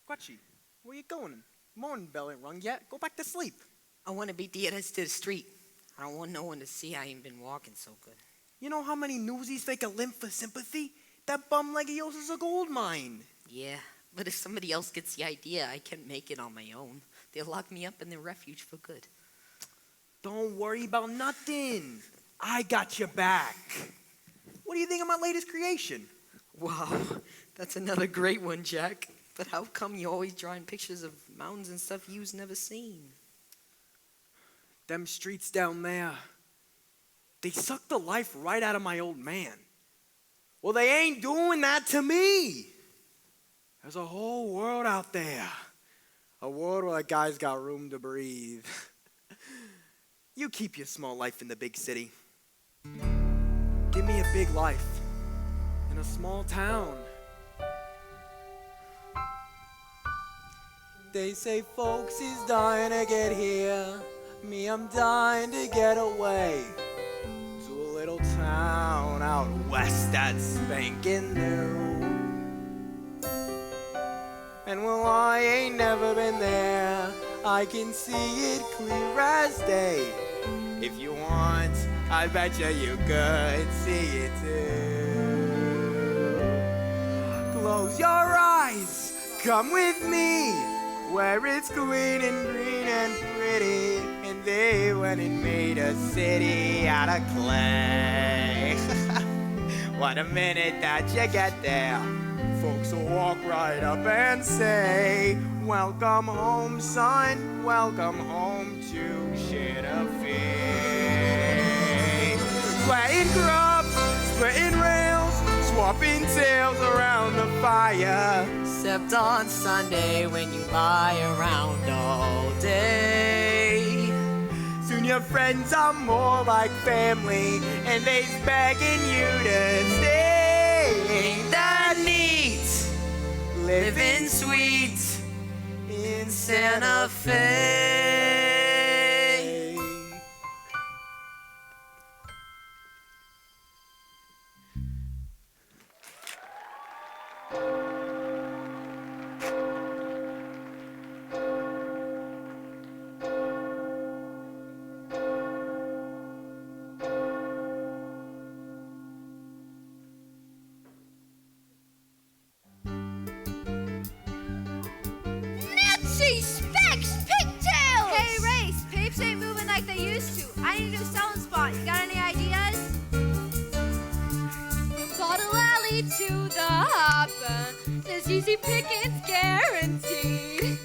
Crutchy, where you going? Morning bell ain't rung yet. Go back to sleep. I want to beat the others to the street. I don't want no one to see I ain't been walking so good. You know how many Newsies fake a limp for sympathy? That bum leg of yours is a gold mine. Yeah, but if somebody else gets the idea, I can't make it on my own. They'll lock me up in their refuge for good. Don't worry about nothing. I got your back. What do you think of my latest creation? Wow, that's another great one, Jack. But how come you always drawing pictures of mountains and stuff you've never seen? Them streets down there, they suck the life right out of my old man. Well, they ain't doing that to me. There's a whole world out there. A world where a guy's got room to breathe. You keep your small life in the big city. Give me a big life in a small town. They say folks is dying to get here. Me, I'm dying to get away to a little town out west that's spanking new. And well, I ain't never been there. I can see it clear as day. If you want, I bet you could see it too. Close your eyes, come with me, where it's clean and green and pretty. And they went and made a city out of clay. What a minute that you get there, folks will walk right up and say, welcome home, son, welcome home to Shitterfield. Planting crops, splitting rails, swapping tales around the fire. Except on Sunday when you lie around all day. Soon your friends are more like family, and they's begging you to stay. Ain't that neat? Living sweet in Santa Fe. Specs, pigtails! Hey, Race, papes ain't moving like they used to. I need a new selling spot. You got any ideas? From Bottle Alley to the Hopper, there's easy pickings guaranteed.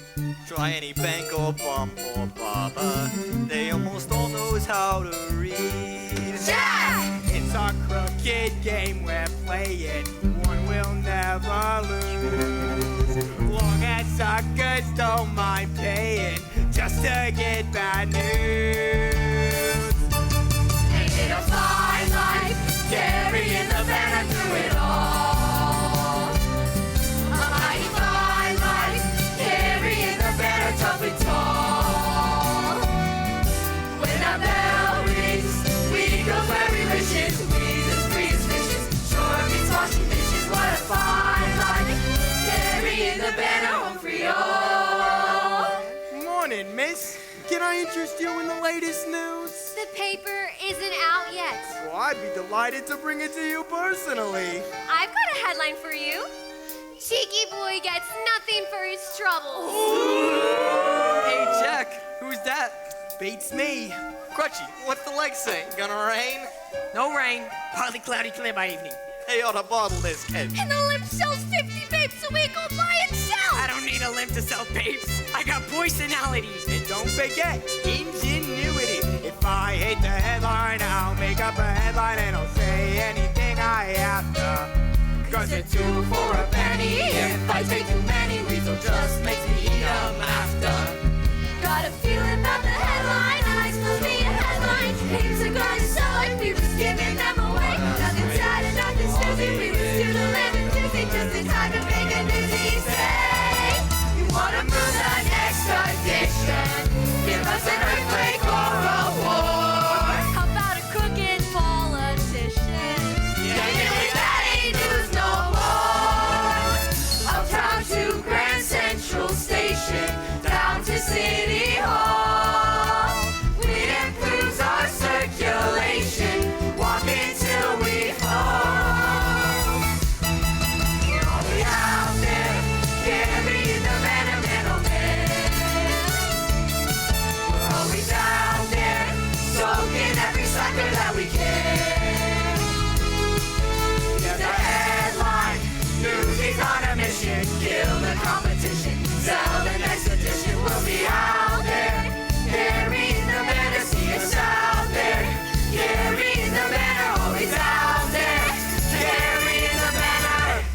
Try any bank or bump or baba, they almost all knows how to read. Jack! It's a crooked game we're playing, one we'll never lose. Long as suckers don't mind paying just to get bad news. Ain't it a fine life, carrying the banner through it all? A mighty fine life, carrying the banner tough and tall. When our bell rings, we go where we wishes, squeezes, freeze fishes, shore meets washing dishes. What a fine life, carrying the banner home for y'all. Morning, miss. Can I interest you in the latest news? The paper isn't out yet. Well, I'd be delighted to bring it to you personally. I've got a headline for you. Cheeky boy gets nothing for his troubles. Hey Jack, who's that? Beats me. Crutchy, what's the leg say? Gonna rain? No rain, partly cloudy, clear by evening. Hey, ought to bottle this kid. And the limp sells 50 babes a week. Go buy and sell. I don't need a limp to sell papes. I got personalities. And don't forget, ingenuity. If I hate the headline, I'll make up a headline and I'll say anything I have to. Cause it's 2 for a penny. If I take too many, Weasel just makes me eat 'em after. Got a feeling about the headline. I supposed to be a headline. Papes are gonna sell like we was giving them away. Nothing sad and nothing snoozy. We was doodling and doozy just in time to make a newsie say. You wanna move the next edition? Give us an earthquake or a war. How about a crooked politician? Yeah, that ain't news no more. Uptown to Grand Central. sucker that we can. Get the headline, Newsies on a mission, kill the competition, sell the next edition. We'll be out there, carrying the banner, see us out there, carrying the banner, always out there, carrying the banner.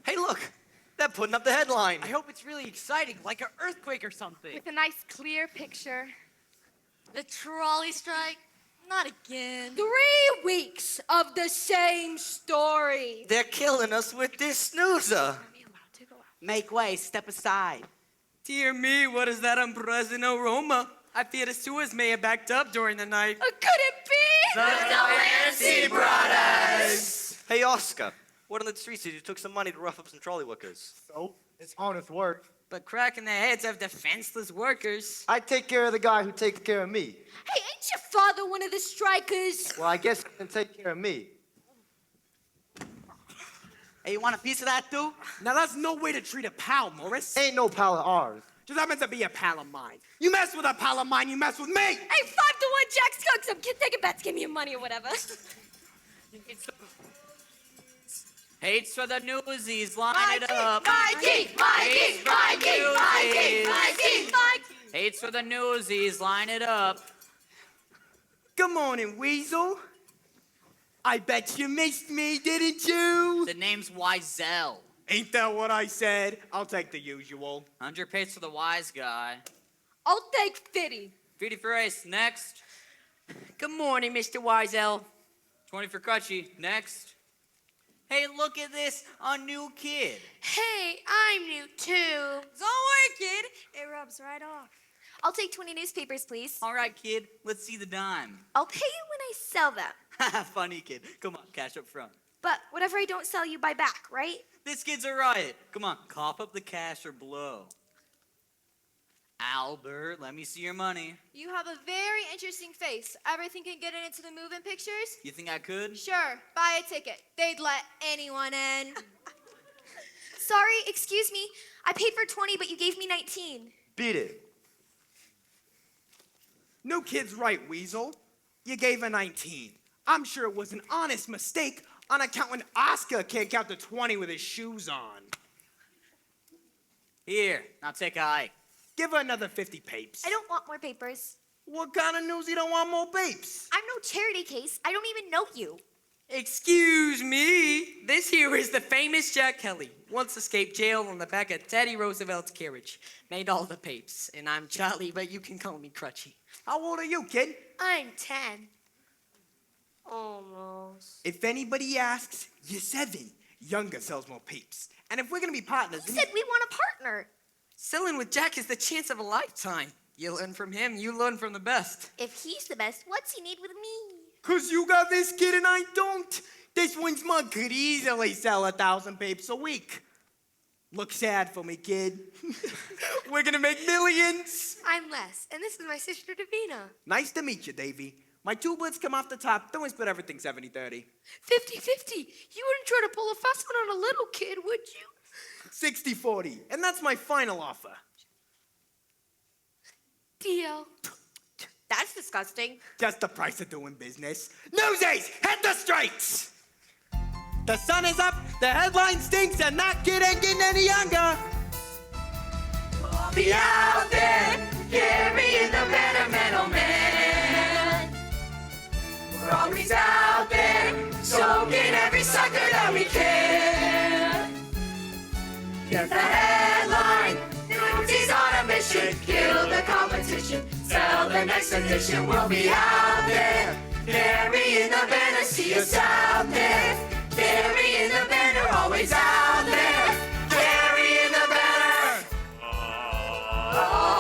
Hey, look, they're putting up the headline. I hope it's really exciting, like an earthquake or something. With a nice clear picture. The trolley strike? Not again. 3 weeks of the same story. They're killing us with this snoozer. Are we allowed to go out? Make way, step aside. Dear me, what is that unpleasant aroma? I fear the sewers may have backed up during the night. Could it be? Nancy brought us. Hey, Oscar, what on the streets did you took some money to rough up some trolley workers? So, it's honest work. But cracking their heads of defenseless workers. I take care of the guy who takes care of me. Hey, ain't your father one of the strikers? Well, I guess he can take care of me. Hey, you want a piece of that, too? Now, that's no way to treat a pal, Morris. Ain't no pal of ours. Just happens to be a pal of mine. You mess with a pal of mine, you mess with me. Hey, 5 to 1, Jack Skunk, some kid taking bets, give me your money or whatever. Hates for the Newsies, line it Mikey, up. Mikey, Mikey, Mikey, Mikey, Mikey, Mikey. Hates for the Newsies, line it up. Good morning, Weasel. I bet you missed me, didn't you? The name's Wiesel. Ain't that what I said? I'll take the usual. 100 pays for the wise guy. I'll take 50. 50 for Ace, next. Good morning, Mr. Wiesel. 20 for Crutchy, next. Hey, look at this, a new kid. Hey, I'm new too. Don't worry, kid. It rubs right off. I'll take 20 newspapers, please. All right, kid, let's see the dime. I'll pay you when I sell them. Funny kid. Come on, cash up front. But whatever I don't sell, you buy back, right? This kid's a riot. Come on, cough up the cash or blow. Albert, let me see your money. You have a very interesting face. Ever thinking of getting into the moving pictures? You think I could? Sure, buy a ticket. They'd let anyone in. Sorry, excuse me. I paid for 20, but you gave me 19. Beat it. No kid's right, Weasel. You gave a 19. I'm sure it was an honest mistake on account when Oscar can't count to 20 with his shoes on. Here, now take a hike. Give her another 50 papes. I don't want more papers. What kind of news you don't want more papes? I'm no charity case. I don't even know you. Excuse me. This here is the famous Jack Kelly. Once escaped jail on the back of Teddy Roosevelt's carriage. Made all the papes. And I'm Charlie, but you can call me Crutchy. How old are you, kid? I'm 10. Almost. If anybody asks, you're 7. Younger sells more papes. And if we're gonna be partners, Who said we want a partner? selling with Jack is the chance of a lifetime. You learn from him, you learn from the best. If he's the best, what's he need with me? 'Cause you got this kid and I don't. This one's mug could easily sell 1,000 papes a week. Look sad for me, kid. We're gonna make millions. I'm Les, and this is my sister Davina. Nice to meet you, Davey. My 2 blitz come off the top, then we split everything 70-30. 50-50. You wouldn't try to pull a fast one on a little kid, would you? 60-40, and that's my final offer. Deal. That's disgusting. Just the price of doing business. Newsies, hit the streets! The sun is up, the headline stinks, and that kid ain't getting any younger. Be out there, carrying the banner, man, oh man. We're always out there, soaking every sucker that we can. Get the headline, Newsies on a mission, kill the competition, sell the next edition. We'll be out there, carrying the banner, see us out there, carrying the banner, always out there, carrying the banner. Go!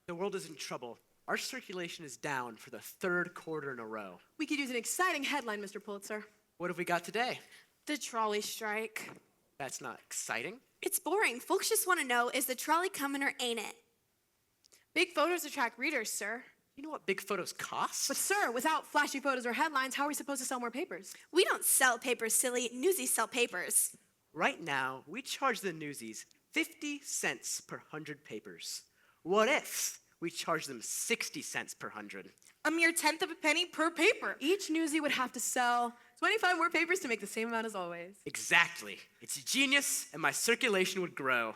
The world is in trouble. Our circulation is down for the third quarter in a row. We could use an exciting headline, Mr. Pulitzer. What have we got today? The trolley strike. That's not exciting. It's boring. Folks just want to know, is the trolley coming or ain't it? Big photos attract readers, sir. You know what big photos cost? But sir, without flashy photos or headlines, how are we supposed to sell more papers? We don't sell papers, silly. Newsies sell papers. Right now, we charge the Newsies 50 cents per 100 papers. What if we charge them 60 cents per 100? A mere tenth of a penny per paper. Each newsie would have to sell 25 more papers to make the same amount as always. Exactly. It's a genius, and my circulation would grow.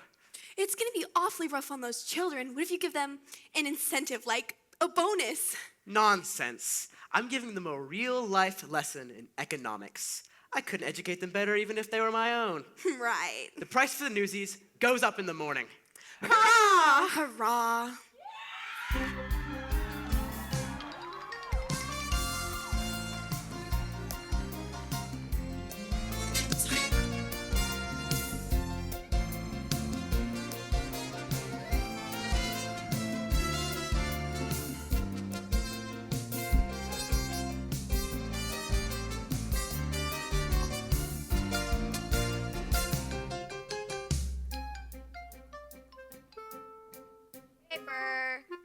It's going to be awfully rough on those children. What if you give them an incentive, like a bonus? Nonsense. I'm giving them a real-life lesson in economics. I couldn't educate them better even if they were my own. Right. The price for the Newsies goes up in the morning. Hurrah! Hurrah!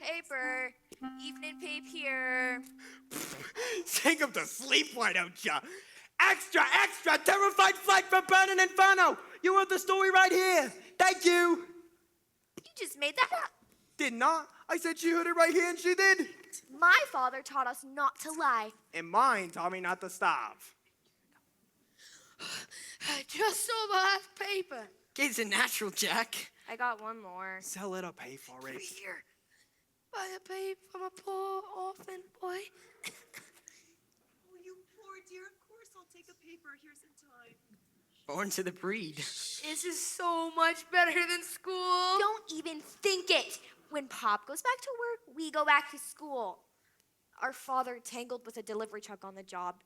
Paper. Evening paper. Take him to sleep, why don't ya? Extra, extra, terrified flight from Burning Inferno! You wrote the story right here. Thank you. You just made that up. Did not. I said she heard it right here and she did. My father taught us not to lie. And mine taught me not to starve. I just saw the last paper. Kid's a natural, Jack. I got one more. Sell it up, hey, for it. Here. Buy a paper from a poor orphan boy. Oh, you poor dear. Of course I'll take a paper. Here's some time. Born to the breed. This is so much better than school. Don't even think it. When Pop goes back to work, we go back to school. Our father tangled with a delivery truck on the job.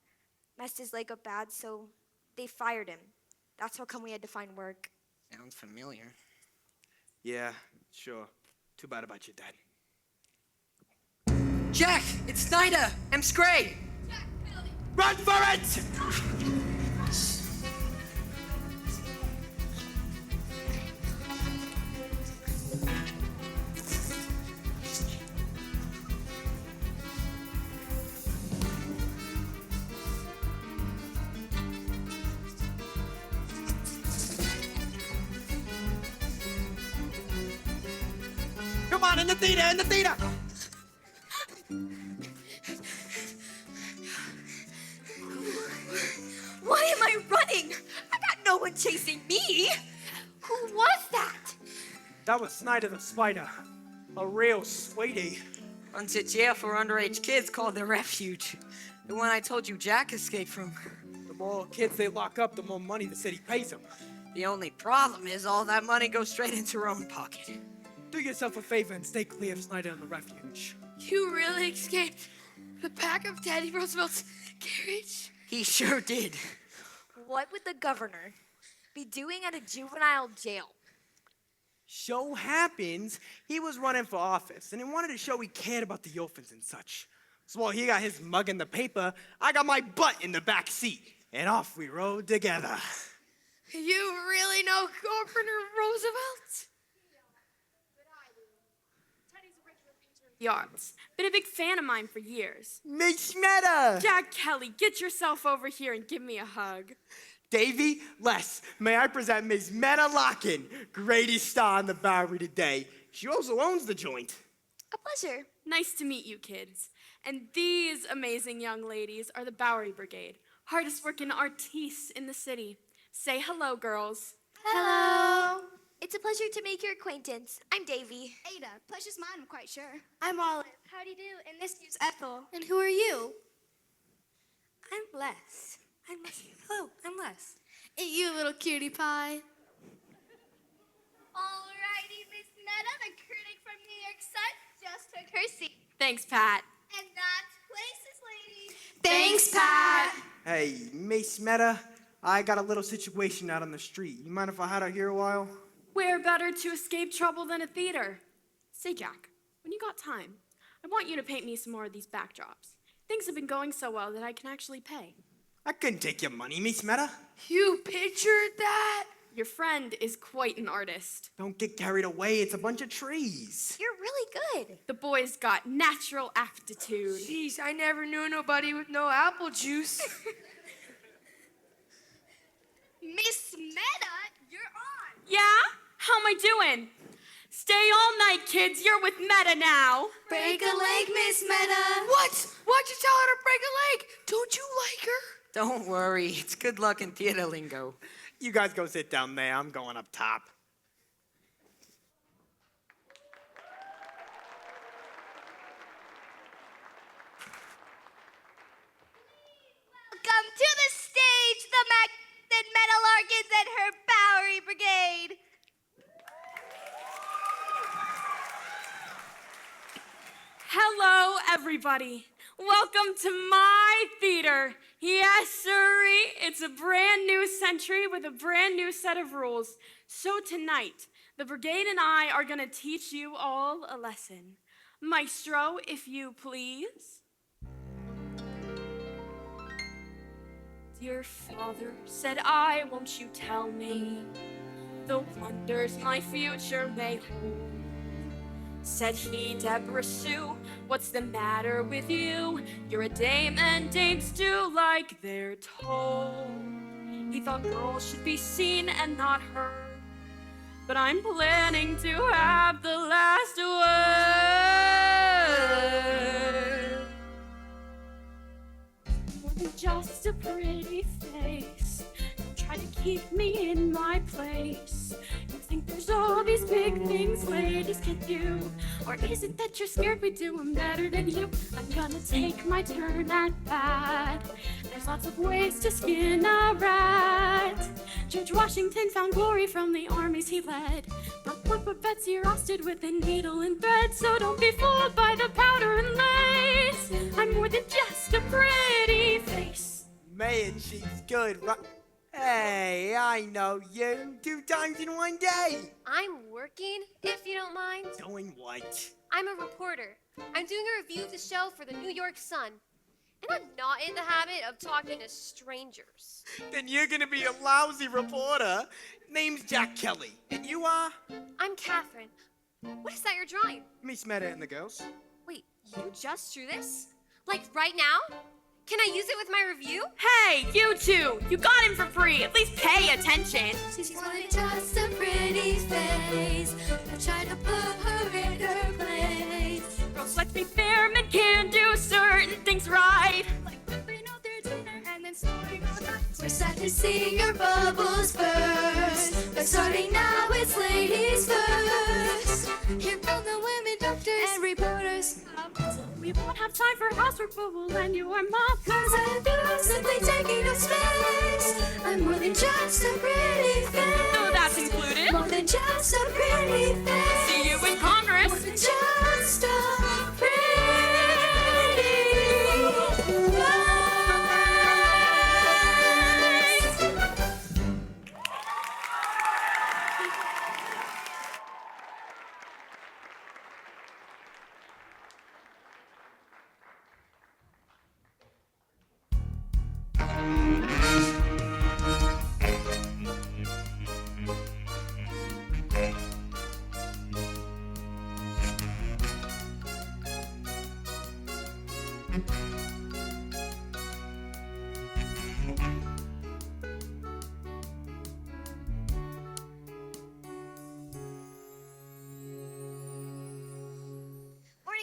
Messed his leg up bad, so they fired him. That's how come we had to find work. Sounds familiar. Yeah, sure. Too bad about your dad. Jack, it's Snyder. I'm Scray. Run for it! Come on, in the theater! Why am I running? I got no one chasing me. Who was that? That was Snyder the Spider. A real sweetie. Run to jail for underage kids called the Refuge. The one I told you Jack escaped from. The more kids they lock up, the more money the city pays them. The only problem is all that money goes straight into her own pocket. Do yourself a favor and stay clear of Snyder and the Refuge. You really escaped the back of Teddy Roosevelt's carriage? He sure did. What would the governor be doing at a juvenile jail? So happens he was running for office and he wanted to show he cared about the orphans and such. So while he got his mug in the paper, I got my butt in the back seat, and off we rode together. You really know Governor Roosevelt? The arts. Been a big fan of mine for years. Miss Meta! Jack Kelly, get yourself over here and give me a hug. Davy, Les, may I present Miss Meta Locken, greatest star on the Bowery today. She also owns the joint. A pleasure. Nice to meet you, kids. And these amazing young ladies are the Bowery Brigade, hardest working artistes in the city. Say hello, girls. Hello. It's a pleasure to make your acquaintance. I'm Davy. Ada, pleasure's mine, I'm quite sure. I'm Olive. How do you do? And this is Ethel. And who are you? I'm Les. Hello, I'm Les. And you little cutie pie. Alrighty, Miss Meta, the critic from New York Sun, just took her seat. Thanks, Pat. And that's places, ladies. Thanks, Pat. Hey, Miss Meta, I got a little situation out on the street. You mind if I hide out here a while? Where better to escape trouble than a theater? Say, Jack, when you got time, I want you to paint me some more of these backdrops. Things have been going so well that I can actually pay. I couldn't take your money, Miss Meta. You pictured that? Your friend is quite an artist. Don't get carried away. It's a bunch of trees. You're really good. The boy's got natural aptitude. Jeez, I never knew nobody with no apple juice. Miss Meta, you're on. Yeah? How am I doing? Stay all night, kids. You're with Meta now. Break a leg, Miss Meta. What? Why'd you tell her to break a leg? Don't you like her? Don't worry, it's good luck in theater lingo. You guys go sit down there. I'm going up top. Welcome to the stage, the magnificent Meta Larkins and her Bowery Brigade. Hello, everybody. Welcome to my theater. Yes, sirree. It's a brand new century with a brand new set of rules. So tonight, the brigade and I are going to teach you all a lesson. Maestro, if you please. Dear father, said I, won't you tell me the wonders my future may hold? Said he, Deborah Sue, what's the matter with you? You're a dame and dames do like they're told. He thought girls should be seen and not heard, but I'm planning to have the last word. More than just a pretty face, don't try to keep me in my place. You think there's all these big things ladies can do, or is it that you're scared we do them better than you? I'm gonna take my turn at bat. There's lots of ways to skin a rat. George Washington found glory from the armies he led, but Betsy Rossed with a needle and thread. So don't be fooled by the powder and lace. I'm more than just a pretty face. Man, she's good, right? Hey, I know you. 2 times in one day. I'm working, if you don't mind. Doing what? I'm a reporter. I'm doing a review of the show for the New York Sun. And I'm not in the habit of talking to strangers. Then you're gonna be a lousy reporter. Name's Jack Kelly. And you are? I'm Catherine. What is that you're drawing? Miss Meta and the girls. Wait, you just drew this? Like right now? Can I use it with my review? Hey, you two! You got him for free. At least pay attention. She's more than just a pretty face. I try to put her in her place. Girls, let's be fair, men can do certain things right. Like ripping out their dinner and then snorting all night. We're sad to see your bubbles burst, but starting now it's ladies first. Here come the women doctors and reporters. We won't have time for housework, but we'll lend you our mop. Cause I'm simply taking up space. I'm more than just a pretty face. So that's included. More than just a pretty face. See you in Congress. More than just a pretty face.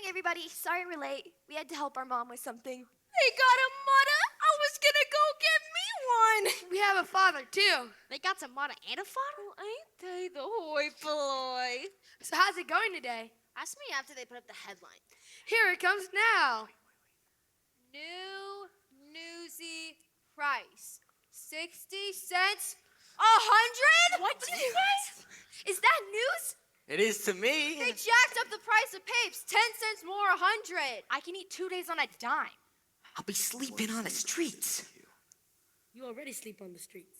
Everybody, sorry we're late. We had to help our mom with something. They got a mother? I was gonna go get me one. We have a father, too. They got some mother and a father? Well, ain't they the hoi polloi? So how's it going today? Ask me after they put up the headline. Here it comes now. New Newsie price. 60 cents. 100? What did you guys? Is that news? It is to me. They jacked up the price of papes. 10 cents more, 100. I can eat 2 days on a dime. I'll be sleeping on the streets. You already sleep on the streets.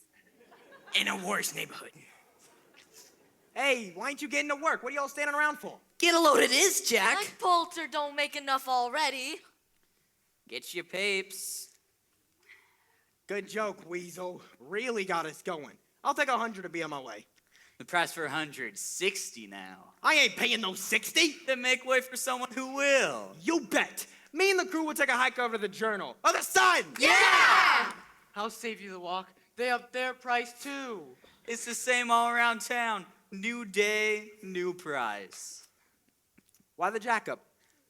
In a worse neighborhood. Hey, why ain't you getting to work? What are y'all standing around for? Get a load of this, Jack. Like Pulitzer don't make enough already. Get your papes. Good joke, Weasel. Really got us going. I'll take 100 to be on my way. The price for 100, 60 now. I ain't paying no 60. Then make way for someone who will. You bet. Me and the crew will take a hike over to the Journal. Other side! Yeah! I'll save you the walk. They up their price too. It's the same all around town. New day, new price. Why the jack up?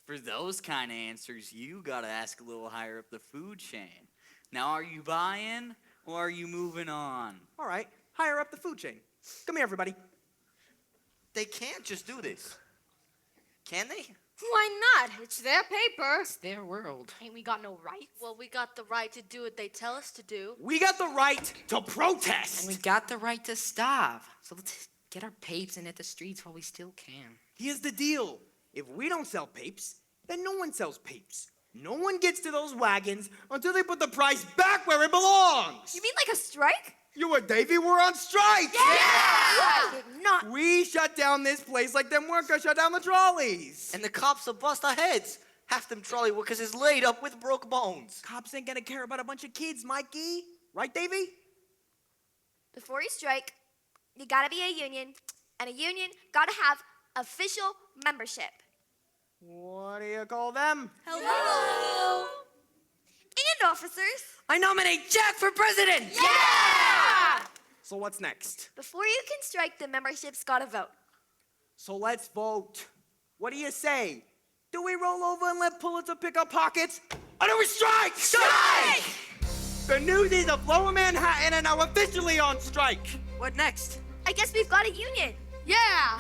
For those kind of answers, you gotta ask a little higher up the food chain. Now, are you buying or are you moving on? All right, higher up the food chain. Come here, everybody. They can't just do this. Can they? Why not? It's their paper. It's their world. Ain't we got no rights? Well, we got the right to do what they tell us to do. We got the right to protest. And we got the right to starve. So let's get our papes and hit the streets while we still can. Here's the deal. If we don't sell papes, then no one sells papes. No one gets to those wagons until they put the price back where it belongs. You mean like a strike? You and Davey were on strike. Yeah! Not. We shut down this place like them workers shut down the trolleys. And the cops will bust our heads. Half them trolley workers is laid up with broke bones. Cops ain't gonna care about a bunch of kids, Mikey. Right, Davey? Before you strike, you gotta be a union, and a union gotta have official membership. What do you call them? Hello! And officers. I nominate Jack for president! Yeah! So what's next? Before you can strike, the membership's gotta vote. So let's vote. What do you say? Do we roll over and let Pulitzer pick our pockets? Or do we strike? Strike! The Newsies of Lower Manhattan are now officially on strike. What next? I guess we've got a union. Yeah!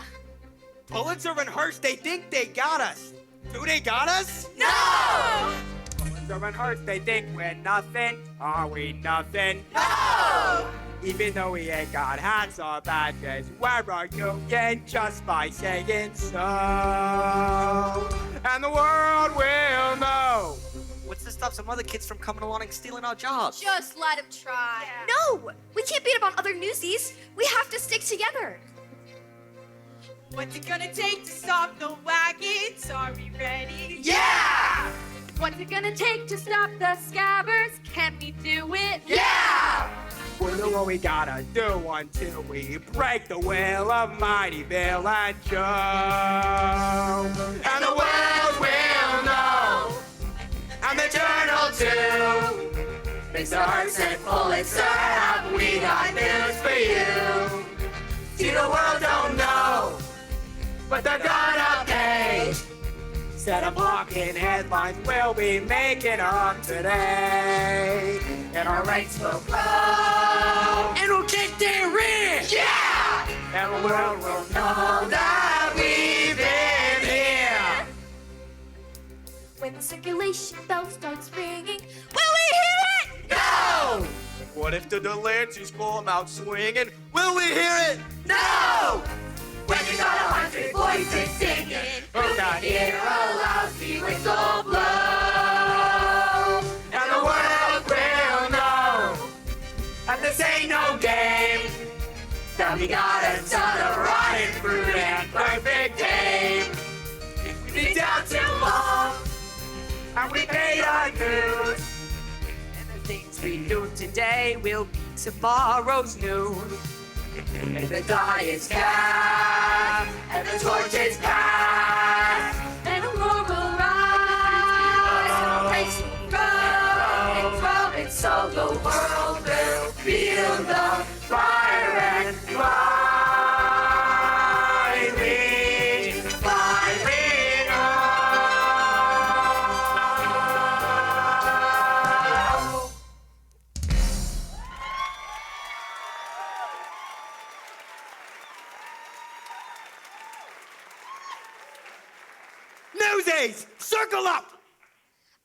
Pulitzer and Hearst, they think they got us. Do they got us? No! Pulitzer and Hearst, they think we're nothing. Are we nothing? No! Even though we ain't got hats or badges, we're a union just by saying so. And the world will know. What's to stop some other kids from coming along and stealing our jobs? Just let him try. No! We can't beat up on other Newsies. We have to stick together. What's it gonna take to stop the wagons? Are we ready? Yeah! What's it gonna take to stop the scabbers? Can we do it? Yeah! We'll do what we gotta do until we break the will of mighty Bill and Joe. And the world will know. And the Journal too. Mr. Hearst and Pulitzer, have we got news for you? See, the world don't know, But they're gonna pay. Instead of blocking headlines, we'll be making on today. And our ranks will grow. And we'll kick their rear! Yeah! And the world will know that we've been here. When the circulation bell starts ringing, will we hear it? No! What if the Delanceys come out swinging? Will we hear it? no! When you got 100 voices singing, who can hear a lousy whistle blow? And the world will know. And this ain't no game. That we got a ton of rotten fruit and perfect game. We've been down too long. And we paid our dues. And the things we do today will be tomorrow's news. And the die is cast, and the torch is passed, And a war will rise. race will grow and grow, and so the world will feel the fire and firing on. Newsies, circle up!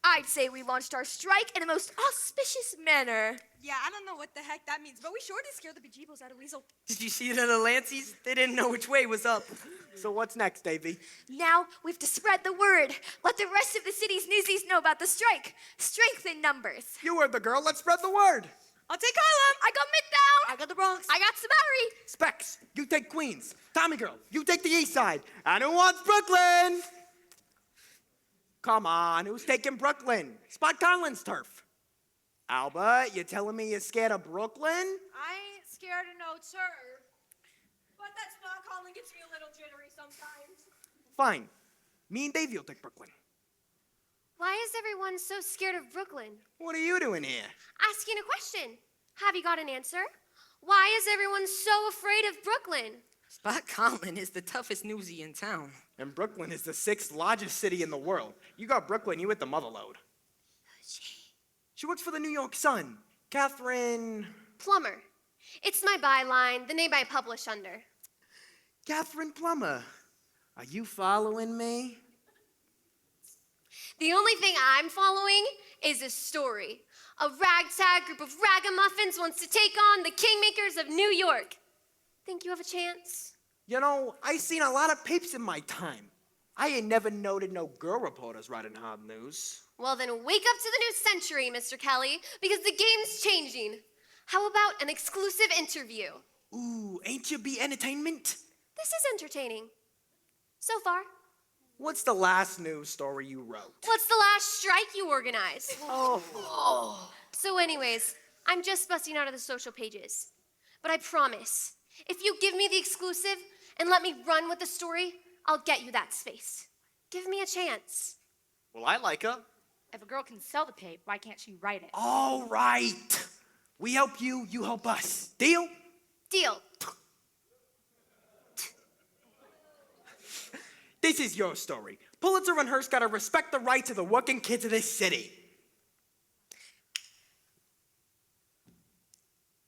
I'd say we launched our strike in a most auspicious manner. Yeah, I don't know what the heck that means, but we sure did scare the bejeebos out of Weasel. Did you see the Delanceys? They didn't know which way was up. So what's next, Davey? Now we have to spread the word. Let the rest of the city's Newsies know about the strike. Strength in numbers. You heard the girl, let's spread the word. I'll take Harlem. I got Midtown. I got the Bronx. I got Samari. Specs, you take Queens. Tommy girl, you take the East Side. And who wants Brooklyn? Come on, who's taking Brooklyn? Spot Conlin's turf. Albert, you telling me you're scared of Brooklyn? I ain't scared of no turf. But that spot calling gets me a little jittery sometimes. Fine. Me and Davey will take Brooklyn. Why is everyone so scared of Brooklyn? What are you doing here? Asking a question. Have you got an answer? Why is everyone so afraid of Brooklyn? Spot Conlon is the toughest newsie in town. And Brooklyn is the 6th largest city in the world. You got Brooklyn, you hit the mother load. She works for the New York Sun. Catherine... Plummer. It's my byline, the name I publish under. Catherine Plummer. Are you following me? The only thing I'm following is a story. A ragtag group of ragamuffins wants to take on the kingmakers of New York. Think you have a chance? You know, I seen a lot of papes in my time. I ain't never noted no girl reporters writing hard news. Well, then wake up to the new century, Mr. Kelly, because the game's changing. How about an exclusive interview? Ooh, ain't you be entertainment? This is entertaining. So far. What's the last news story you wrote? What's the last strike you organized? Oh. So anyways, I'm just busting out of the social pages. But I promise, if you give me the exclusive and let me run with the story, I'll get you that space. Give me a chance. Well, I like her. If a girl can sell the tape, why can't she write it? All right. We help you, you help us. Deal? Deal. This is your story. Pulitzer and Hearst gotta respect the rights of the working kids of this city.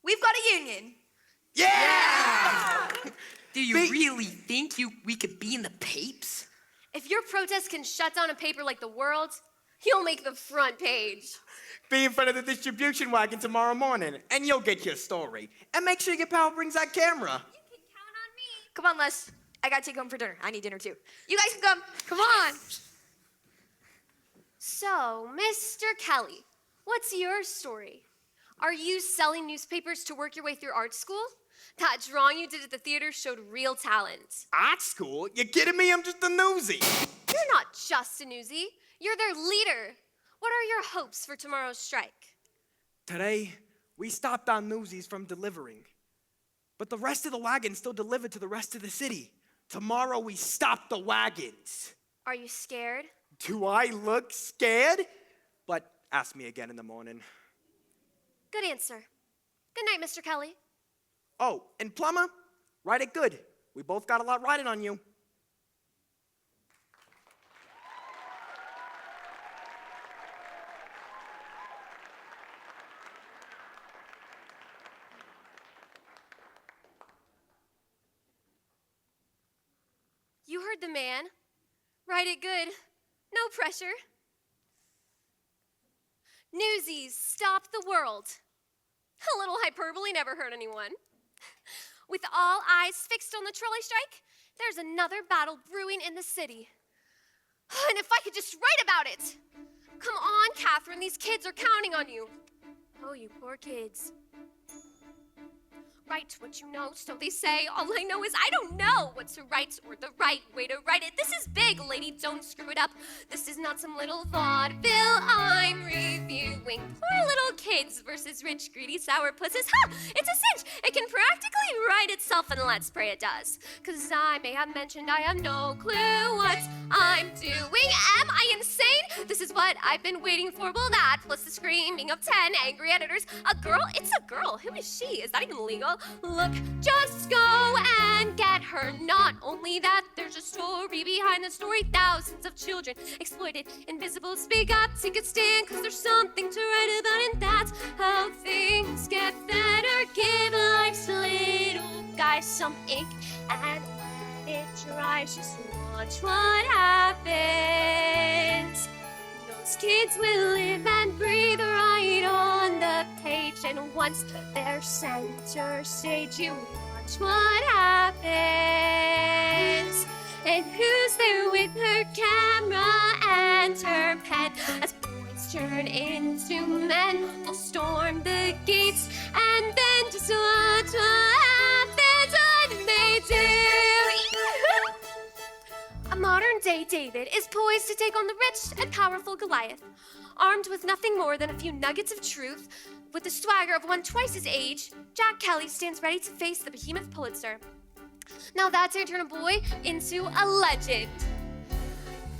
We've got a union. Yeah! Do you really think we could be in the papes? If your protest can shut down a paper like The World, you'll make the front page. Be in front of the distribution wagon tomorrow morning, and you'll get your story. And make sure your pal brings that camera. You can count on me. Come on, Les. I gotta take home for dinner. I need dinner too. You guys can come. Come on. So, Mr. Kelly, what's your story? Are you selling newspapers to work your way through art school? That drawing you did at the theater showed real talent. Art school? You kidding me? I'm just a newsie. You're not just a newsie. You're their leader. What are your hopes for tomorrow's strike? Today, we stopped our newsies from delivering. But the rest of the wagons still delivered to the rest of the city. Tomorrow, we stop the wagons. Are you scared? Do I look scared? But ask me again in the morning. Good answer. Good night, Mr. Kelly. Oh, and Plummer, write it good. We both got a lot riding on you. You heard the man. Write it good. No pressure. Newsies, stop the world. A little hyperbole never hurt anyone. With all eyes fixed on the trolley strike, there's another battle brewing in the city. And if I could just write about it! Come on, Catherine, these kids are counting on you. Oh, you poor kids. Write what you know, so they say. All I know is I don't know what to write or the right way to write it. This is big, lady, don't screw it up. This is not some little vaudeville I'm reviewing. Poor little kids versus rich, greedy sourpusses. Ha! It's a cinch! It can practically write itself, and let's pray it does. 'Cause I may have mentioned I have no clue what I'm doing. Am I insane? This is what I've been waiting for. Well, that plus the screaming of 10 angry editors. A girl? It's a girl. Who is she? Is that even legal? Look, just go and get her. Not only that, there's a story behind the story. Thousands of children exploited, invisible. Speak up, take a stand, 'cause there's something to write about, and that's how things get better. Give life's little guy some ink and it dries. Just watch what happens. Those kids will live and breathe right on the page, and once they're center stage, you watch what happens. And who's there with her camera and her pen as boys turn into men. They'll storm the gates, and then just watch what happens when they do. A modern-day David is poised to take on the rich and powerful Goliath. Armed with nothing more than a few nuggets of truth, with the swagger of one twice his age, Jack Kelly stands ready to face the behemoth Pulitzer. Now that's how you turn a boy into a legend.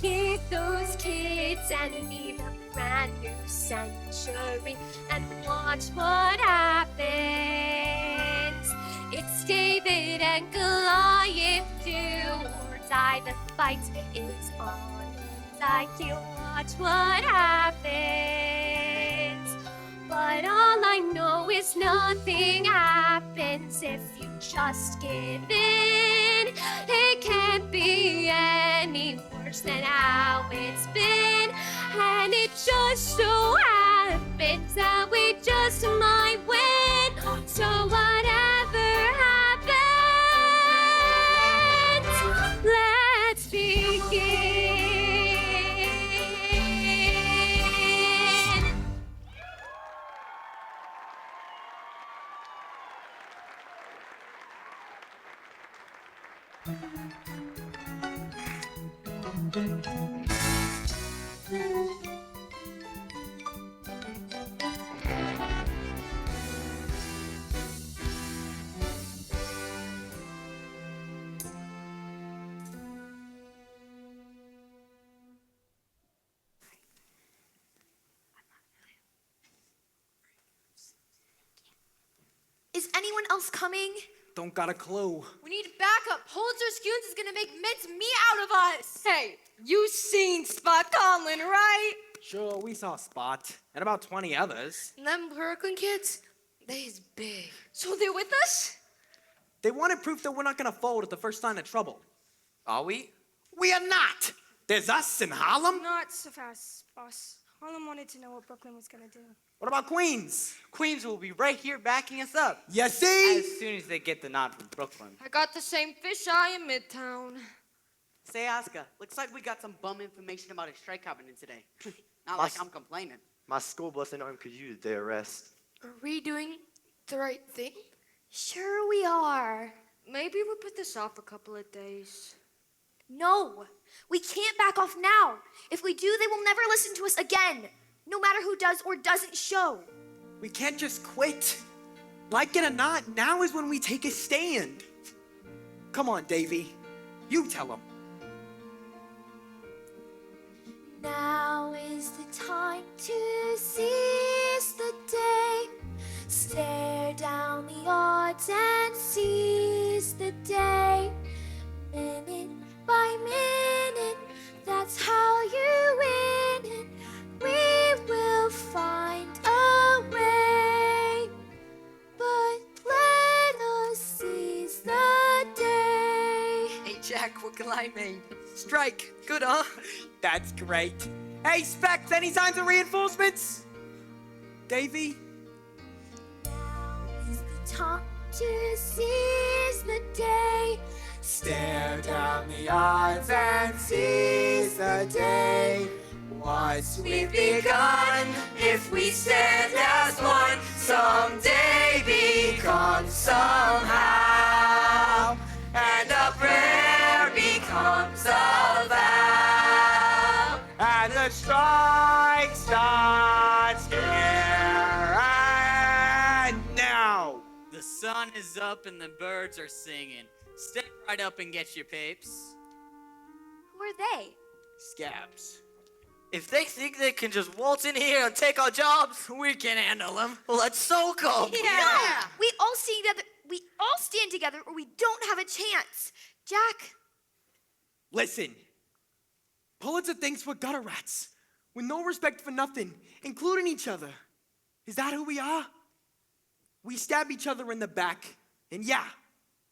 Meet those kids and meet a brand new century and watch what happens. It's David and Goliath, do or die. The fight is on. I can watch what happens. But all I know is nothing happens if you just give in. It can't be any worse than how it's been. And it just so happens that we just might win. So whatever happens, let's begin. Is anyone else coming? Don't got a clue. We need backup. Pulitzer Scoons is gonna make mincemeat out of us. Hey, you seen Spot Conlon, right? Sure, we saw Spot and about 20 others. And them Brooklyn kids, they's big. So they're with us? They wanted proof that we're not gonna fold at the first sign of trouble. Are we? We are not! There's us in Harlem. Not so fast, boss. Harlem wanted to know what Brooklyn was gonna do. What about Queens? Queens will be right here backing us up. You see? As soon as they get the nod from Brooklyn. I got the same fisheye in Midtown. Say, Oscar, looks like we got some bum information about a strike happening today. Not like I'm complaining. My school bus ain't could use the arrest. Are we doing the right thing? Sure we are. Maybe we put this off a couple of days. No, we can't back off now. If we do, they will never listen to us again, no matter who does or doesn't show. We can't just quit. Like it or not, now is when we take a stand. Come on, Davy. You tell them. Now is the time to seize the day. Stare down the odds and seize the day. Minute by minute, that's how you win it. We will find a way. But let us seize the day. Hey, Jack, what can I mean? Strike. Good, huh? That's great. Hey, Specs, any signs of reinforcements? Davy? Now is the time to seize the day. Stare down the odds and seize the day. Once we've begun, if we stand as one, someday becomes somehow, and a prayer becomes a vow, and the strike starts here and now. The sun is up and the birds are singing. Step right up and get your papes. Who are they? Scabs. If they think they can just waltz in here and take our jobs, We can handle them. let's soak them. No, we all stand together. We all stand together, or we don't have a chance. Jack, Listen, Pulitzer thinks we're gutter rats with no respect for nothing, including each other. Is that who we are? We stab each other in the back, and yeah,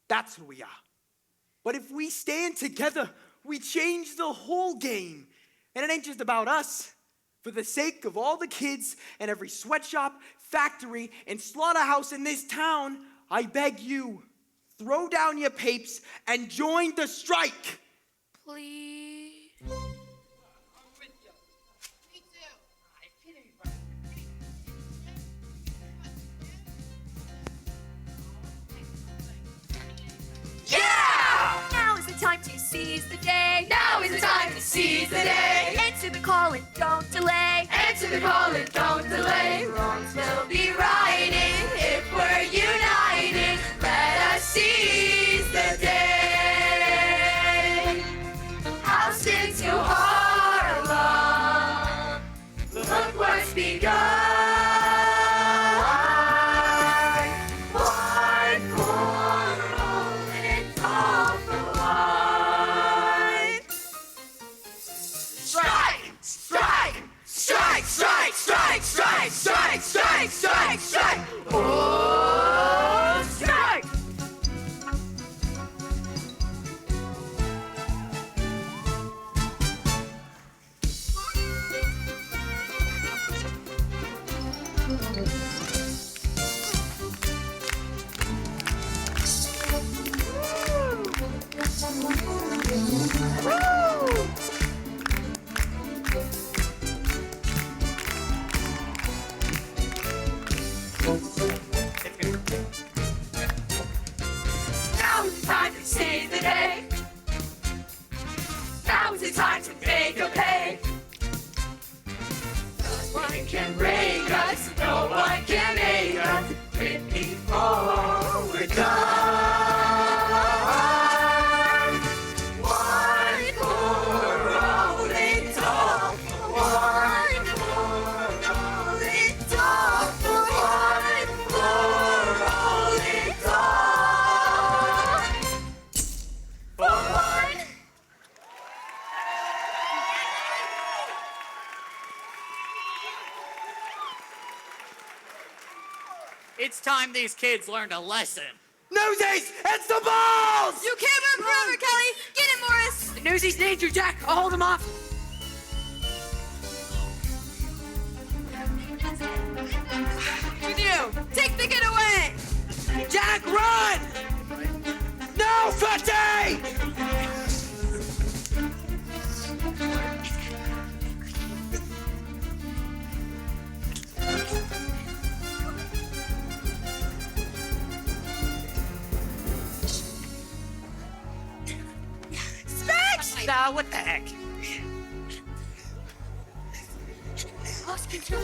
that's who we are. But if we stand together, we change the whole game. And it ain't just about us. For the sake of all the kids and every sweatshop, factory, and slaughterhouse in this town, I beg you, throw down your papes and join the strike. Please. Me too. seize the day. Now is the time to seize the day. Answer the call and don't delay. Answer the call and don't delay. Wrongs will be righted if we're united. Let us seize the day. Houston to Harlem. Look what's begun. One more rolling tall for one. Strike! Strike! Strike! Strike! Strike! Strike! Strike! Strike! Strike! Strike! Oh, strike! Now is the time to save the day. Now is the time to make a pay. No one can break us, no one can make us. With before we're done. One more rolling tall. One more rolling tall. One more rolling tall. For one. It's time these kids learned a lesson. Newsies, it's the balls! You can't run forever, Kelly. Get it, Morris. The Newsies need you, Jack. I'll hold them off. With you. Take the kid away. Jack, run! No, Crutchy! Specs! Nah, what the heck? Lost control.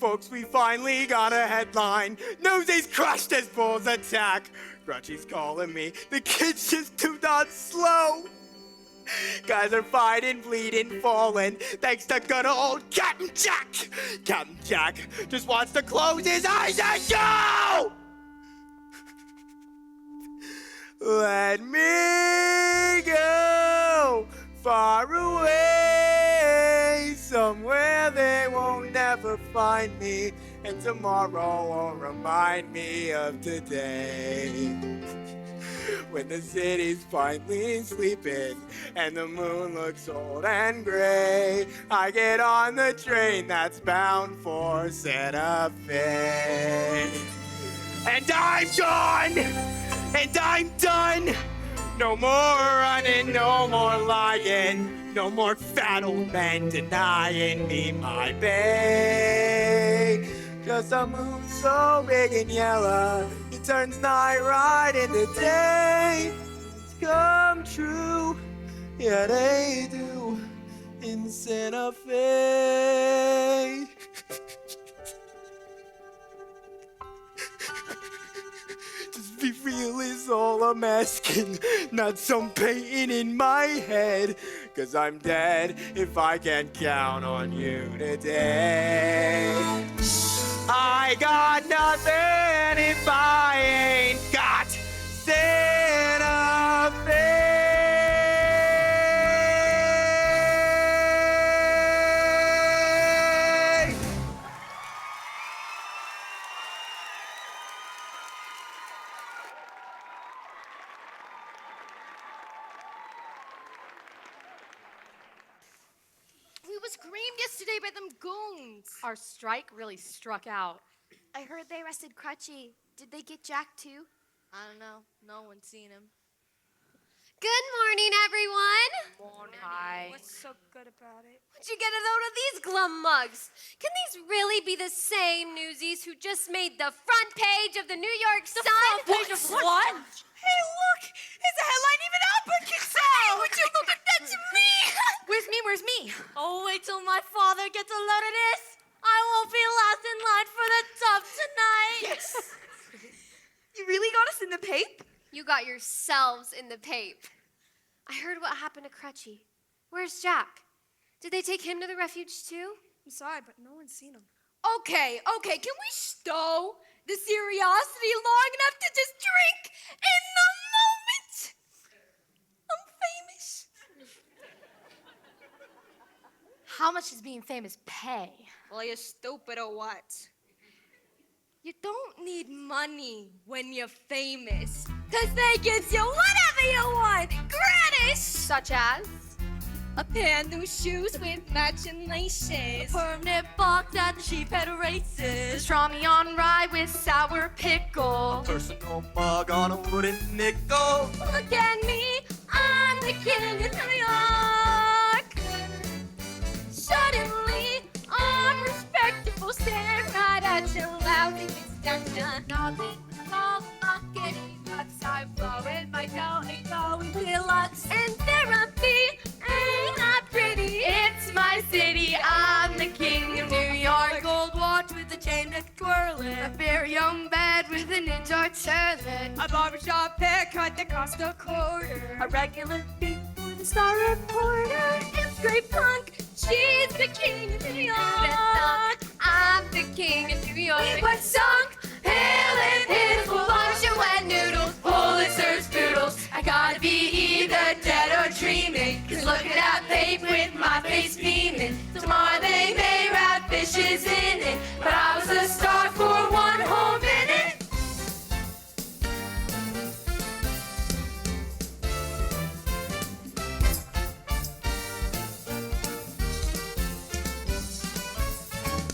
Folks, we finally got a headline. Newsies crushed as bulls attack. Crutchy's calling me. The kid's just too darn slow. Guys are fighting, bleeding, falling. Thanks to good old Captain Jack. Captain Jack just wants to close his eyes and go. Let me go far away, somewhere they won't never find me, and tomorrow won't remind me of today. When the city's finally sleeping and the moon looks old and gray, I get on the train that's bound for Santa Fe. And I'm gone, and I'm done. No more running, no more lying, no more fat old men denying me my bay. Just a moon so big and yellow, it turns night right into day. It's come true, yeah they do, in Santa Fe. Just be real is all I'm asking, not some pain in my head. 'Cause I'm dead if I can't count on you today. I got nothing if I ain't got Santa Fe. was groomed yesterday by them goons. Our strike really struck out. I heard they arrested Crutchy. Did they get Jack too? I don't know. No one's seen him. Good morning, everyone. Hi. What's so good about it? What'd you get a load of these glum mugs? Can these really be the same Newsies who just made the front page of the New York Sun? What? Hey, look! Is the headline even up? I can say! Would you look at that to me? Where's me? Oh, wait till my father gets a load of this. I won't be last in line for the tub tonight. Yes. You really got us in the pape? You got yourselves in the pape. I heard what happened to Crutchy. Where's Jack? Did they take him to the refuge too? I'm sorry, but no one's seen him. Okay, can we stow the curiosity long enough to just drink in the moment? I'm famous. How much does being famous pay? Well, you stupid or what? You don't need money when you're famous, 'cause they gives you whatever you want, gratis! Such as? A pair of new shoes with matching laces. A permanent box at the sheephead races. Pastrami on rye with sour pickle. Personal mug on a wooden nickel. Look at me, I'm the king of New York. Suddenly, I'm respectable, staring right at you, lousy extension. Nothing wrong, not getting nuts. I'm blowing my dough and going deluxe. And therapy ain't that pretty. It's my city, I'm the king of New York. Gold watch with a chain neck twirling. A fair young bed with a ninja turlet. A barbershop haircut that cost a quarter. A regular beat with a star reporter. It's great punk, she's the king of New York. I'm the king of New York. We went sunk, pale and pitiful. Martian wet noodles, Pulitzer's poodles. I gotta be either dead or dreaming. 'Cause look at that pape with my face beaming. Tomorrow they may wrap fishes in it. But I was a star for one whole minute.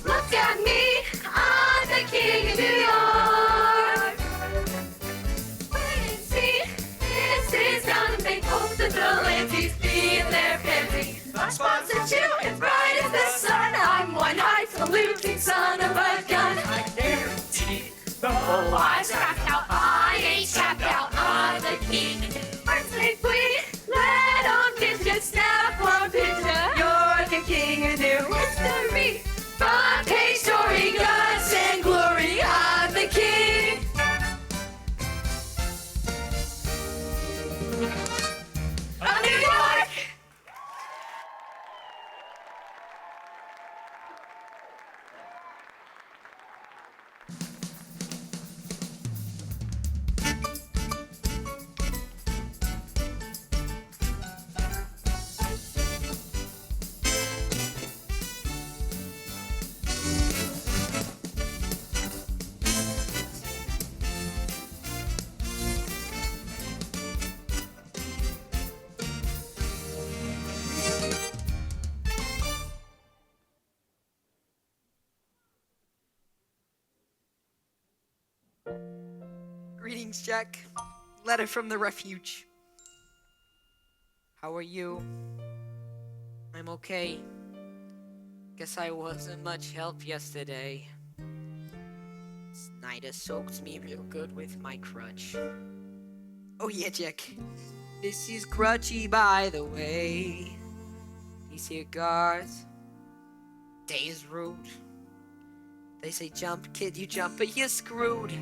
Look at me, I'm the king of New York. Wait and see, this is gonna make both of the Lances be in their pantry. My sponsorship is bright as the sun. I'm one highfalutin son of a gun. I guarantee the whole life's cracked out. I ain't tapped out, I'm the king. First make we let on picture, snap one picture. You're the king of new history. Front page story, guts and glory. I'm the king of New York. Greetings, Jack. Letter from the refuge. How are you? I'm okay. Guess I wasn't much help yesterday. This night has soaked me real good with my crutch. Oh yeah, Jack. This is Crutchy, by the way. These here guards, they is rude. They say jump, kid, you jump, but you're screwed.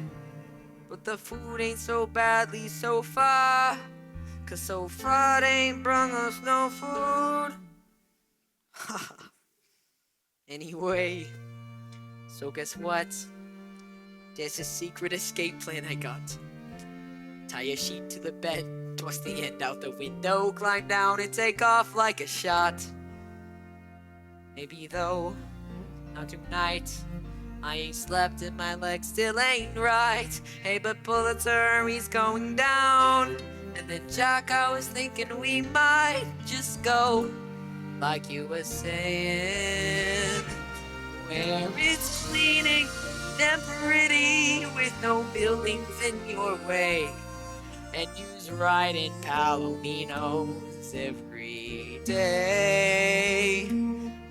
But the food ain't so badly so far, 'cause so far they ain't brung us no food. Anyway, so guess what? There's a secret escape plan I got. Tie a sheet to the bed, toss the end out the window, climb down and take off like a shot. Maybe though, not tonight. I ain't slept and my legs still ain't right. Hey, but Pulitzer, he's going down. And then Jack, I was thinking we might just go like you were saying, where it's clean and pretty with no buildings in your way, and use riding palominos every day.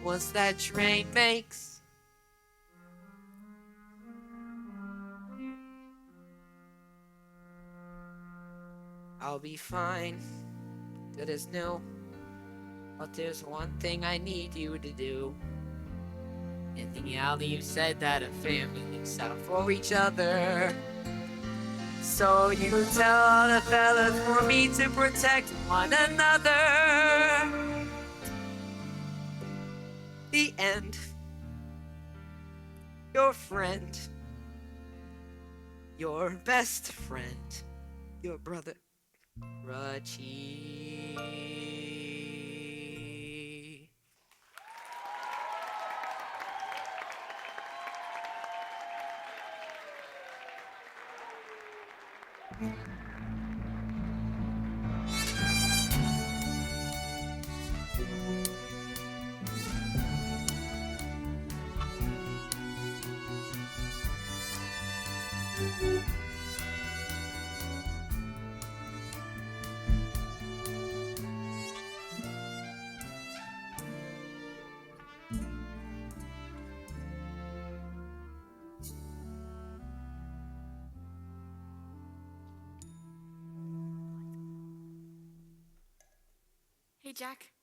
Once that train makes I'll be fine, good as new. But there's one thing I need you to do. In the alley you said that a family looks out for each other. So you tell the fellas for me to protect one another. The end. Your friend. Your best friend. Your brother. Crutchy. Hey, Jack.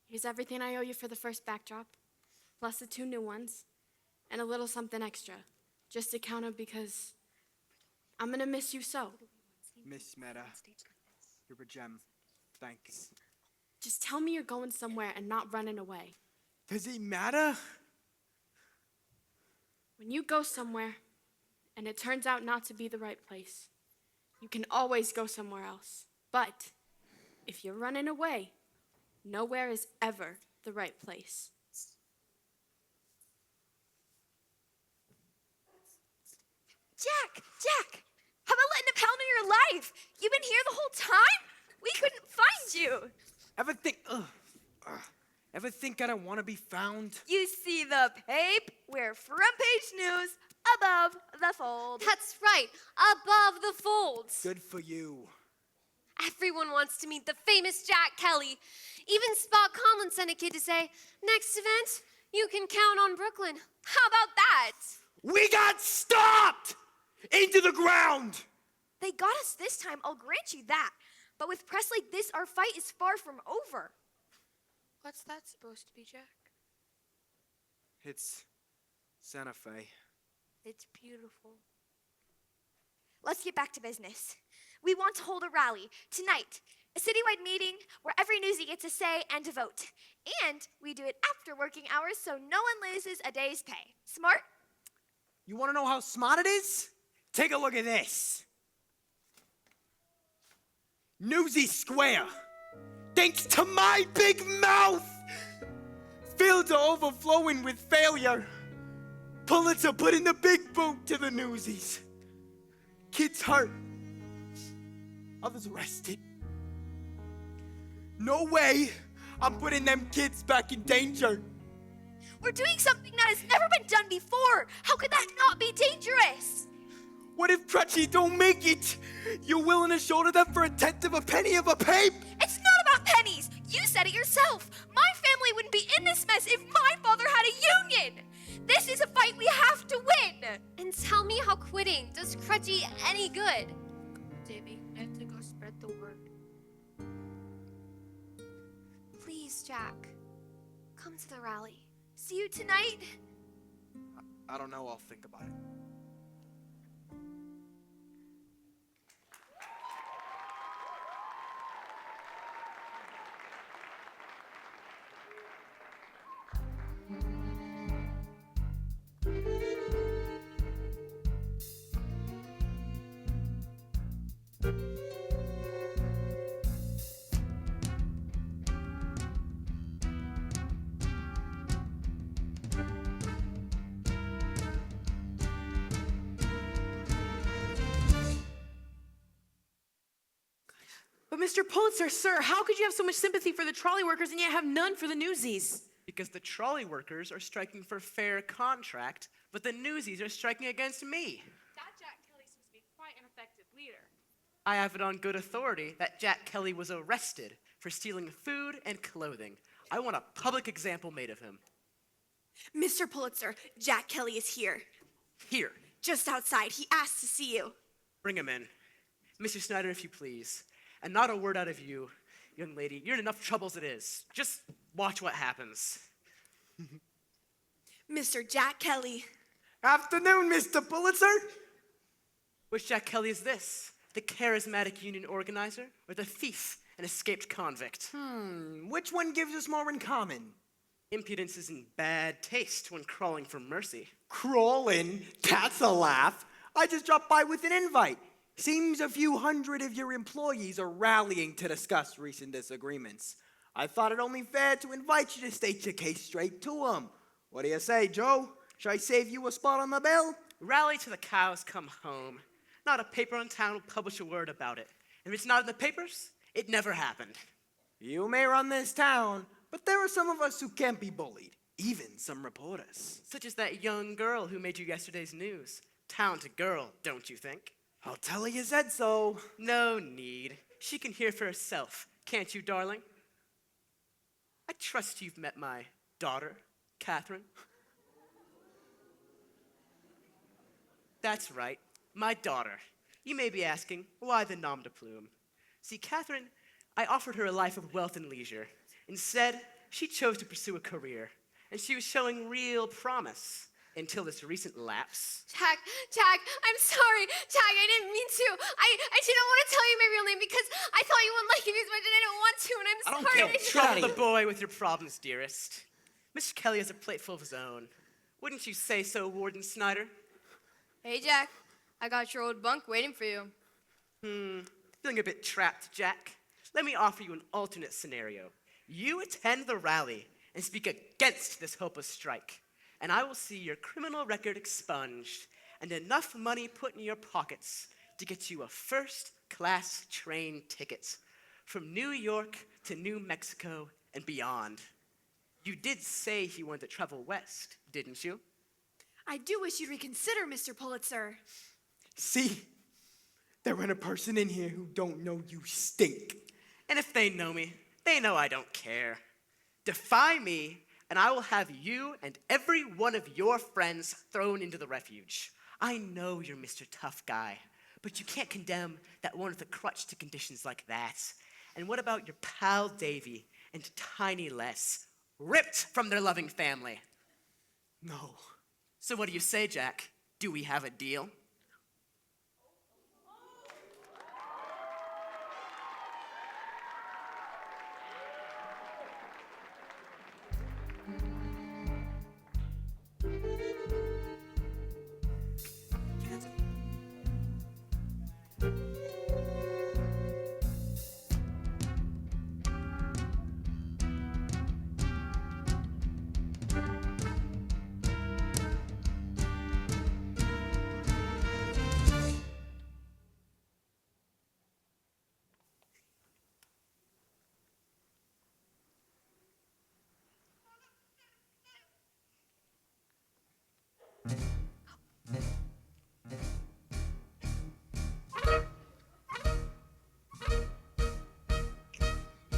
Here's everything I owe you for the first backdrop, plus the 2 new ones, and a little something extra, just to count up because I'm gonna miss you so. Miss Meta, you're a gem. Thanks. Just tell me you're going somewhere and not running away. Does it matter? When you go somewhere, and it turns out not to be the right place, you can always go somewhere else. But if you're running away, nowhere is ever the right place. Jack! How about letting him pound on your life? You've been here the whole time? We couldn't find you. Ever think I don't want to be found? You see the pape? We're front page news above the fold. That's right, above the folds. Good for you. Everyone wants to meet the famous Jack Kelly. Even Spot Conlon sent a kid to say, next event, you can count on Brooklyn. How about that? We got stopped! Into the ground! They got us this time, I'll grant you that. But with press like this, our fight is far from over. What's that supposed to be, Jack? It's Santa Fe. It's beautiful. Let's get back to business. We want to hold a rally tonight, a citywide meeting where every newsie gets a say and a vote. And we do it after working hours so no one loses a day's pay. Smart? You want to know how smart it is? Take a look at this. Newsie Square. Thanks to my big mouth. Filled to overflowing with failure. Pulitzer put in the big boot to the Newsies. Kids hurt. Others arrested. No way I'm putting them kids back in danger. We're doing something that has never been done before. How could that not be dangerous? What if Crutchy don't make it? You're willing to shoulder them for 1/10 of a penny of a pape? It's not about pennies. You said it yourself. My family wouldn't be in this mess if my father had a union. This is a fight we have to win. And tell me how quitting does Crutchy any good. Davy, I have to go spread the word. Please, Jack, come to the rally. See you tonight? I don't know. I'll think about it. But Mr. Pulitzer, sir, how could you have so much sympathy for the trolley workers and yet have none for the Newsies? Because the trolley workers are striking for fair contract, but the Newsies are striking against me. That Jack Kelly seems to be quite an effective leader. I have it on good authority that Jack Kelly was arrested for stealing food and clothing. I want a public example made of him. Mr. Pulitzer, Jack Kelly is here. Here. Just outside. He asked to see you. Bring him in. Mr. Snyder, if you please. And not a word out of you, young lady. You're in enough trouble as it is. Just watch what happens. Mr. Jack Kelly. Afternoon, Mr. Pulitzer. Which Jack Kelly is this? The charismatic union organizer or the thief and escaped convict? Which one gives us more in common? Impudence is in bad taste when crawling for mercy. Crawling? That's a laugh. I just dropped by with an invite. Seems a few hundred of your employees are rallying to discuss recent disagreements. I thought it only fair to invite you to state your case straight to them. What do you say, Joe? Should I save you a spot on the bill? Rally till the cows come home. Not a paper in town will publish a word about it. And if it's not in the papers, it never happened. You may run this town, but there are some of us who can't be bullied. Even some reporters. Such as that young girl who made you yesterday's news. Talented girl, don't you think? I'll tell her you said so. No need. She can hear for herself. Can't you, darling? I trust you've met my daughter, Catherine. That's right, my daughter. You may be asking, why the nom de plume? See, Catherine, I offered her a life of wealth and leisure. Instead, she chose to pursue a career, and she was showing real promise until this recent lapse. Jack, I'm sorry. Jack, I didn't mean to. I didn't want to tell you my real name because I thought you wouldn't like it as much and I didn't want to, and I'm sorry. Trouble the boy with your problems, dearest. Mr. Kelly has a plate full of his own. Wouldn't you say so, Warden Snyder? Hey, Jack. I got your old bunk waiting for you. Feeling a bit trapped, Jack? Let me offer you an alternate scenario. You attend the rally and speak against this hopeless strike, and I will see your criminal record expunged and enough money put in your pockets to get you a first-class train ticket from New York to New Mexico and beyond. You did say you wanted to travel west, didn't you? I do wish you'd reconsider, Mr. Pulitzer. See? There ain't a person in here who don't know you stink. And if they know me, they know I don't care. Defy me, and I will have you and every one of your friends thrown into the refuge. I know you're Mr. Tough Guy, but you can't condemn that one with a crutch to conditions like that. And what about your pal Davy and Tiny Les, ripped from their loving family? No. So what do you say, Jack? Do we have a deal?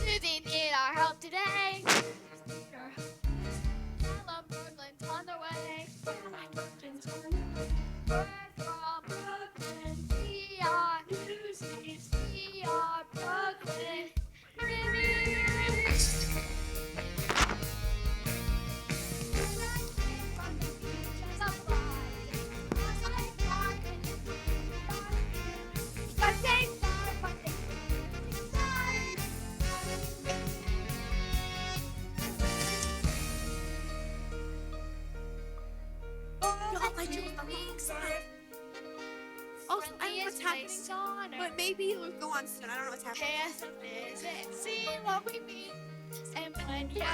Newsies need our help today. Hello, Brooklyn's on the way. We're from Brooklyn. We are Newsies. We are Brooklyn. Also, I don't know what's happening, but maybe it'll go on soon. I don't know what's happening. Pass a visit, see what we mean, and when you're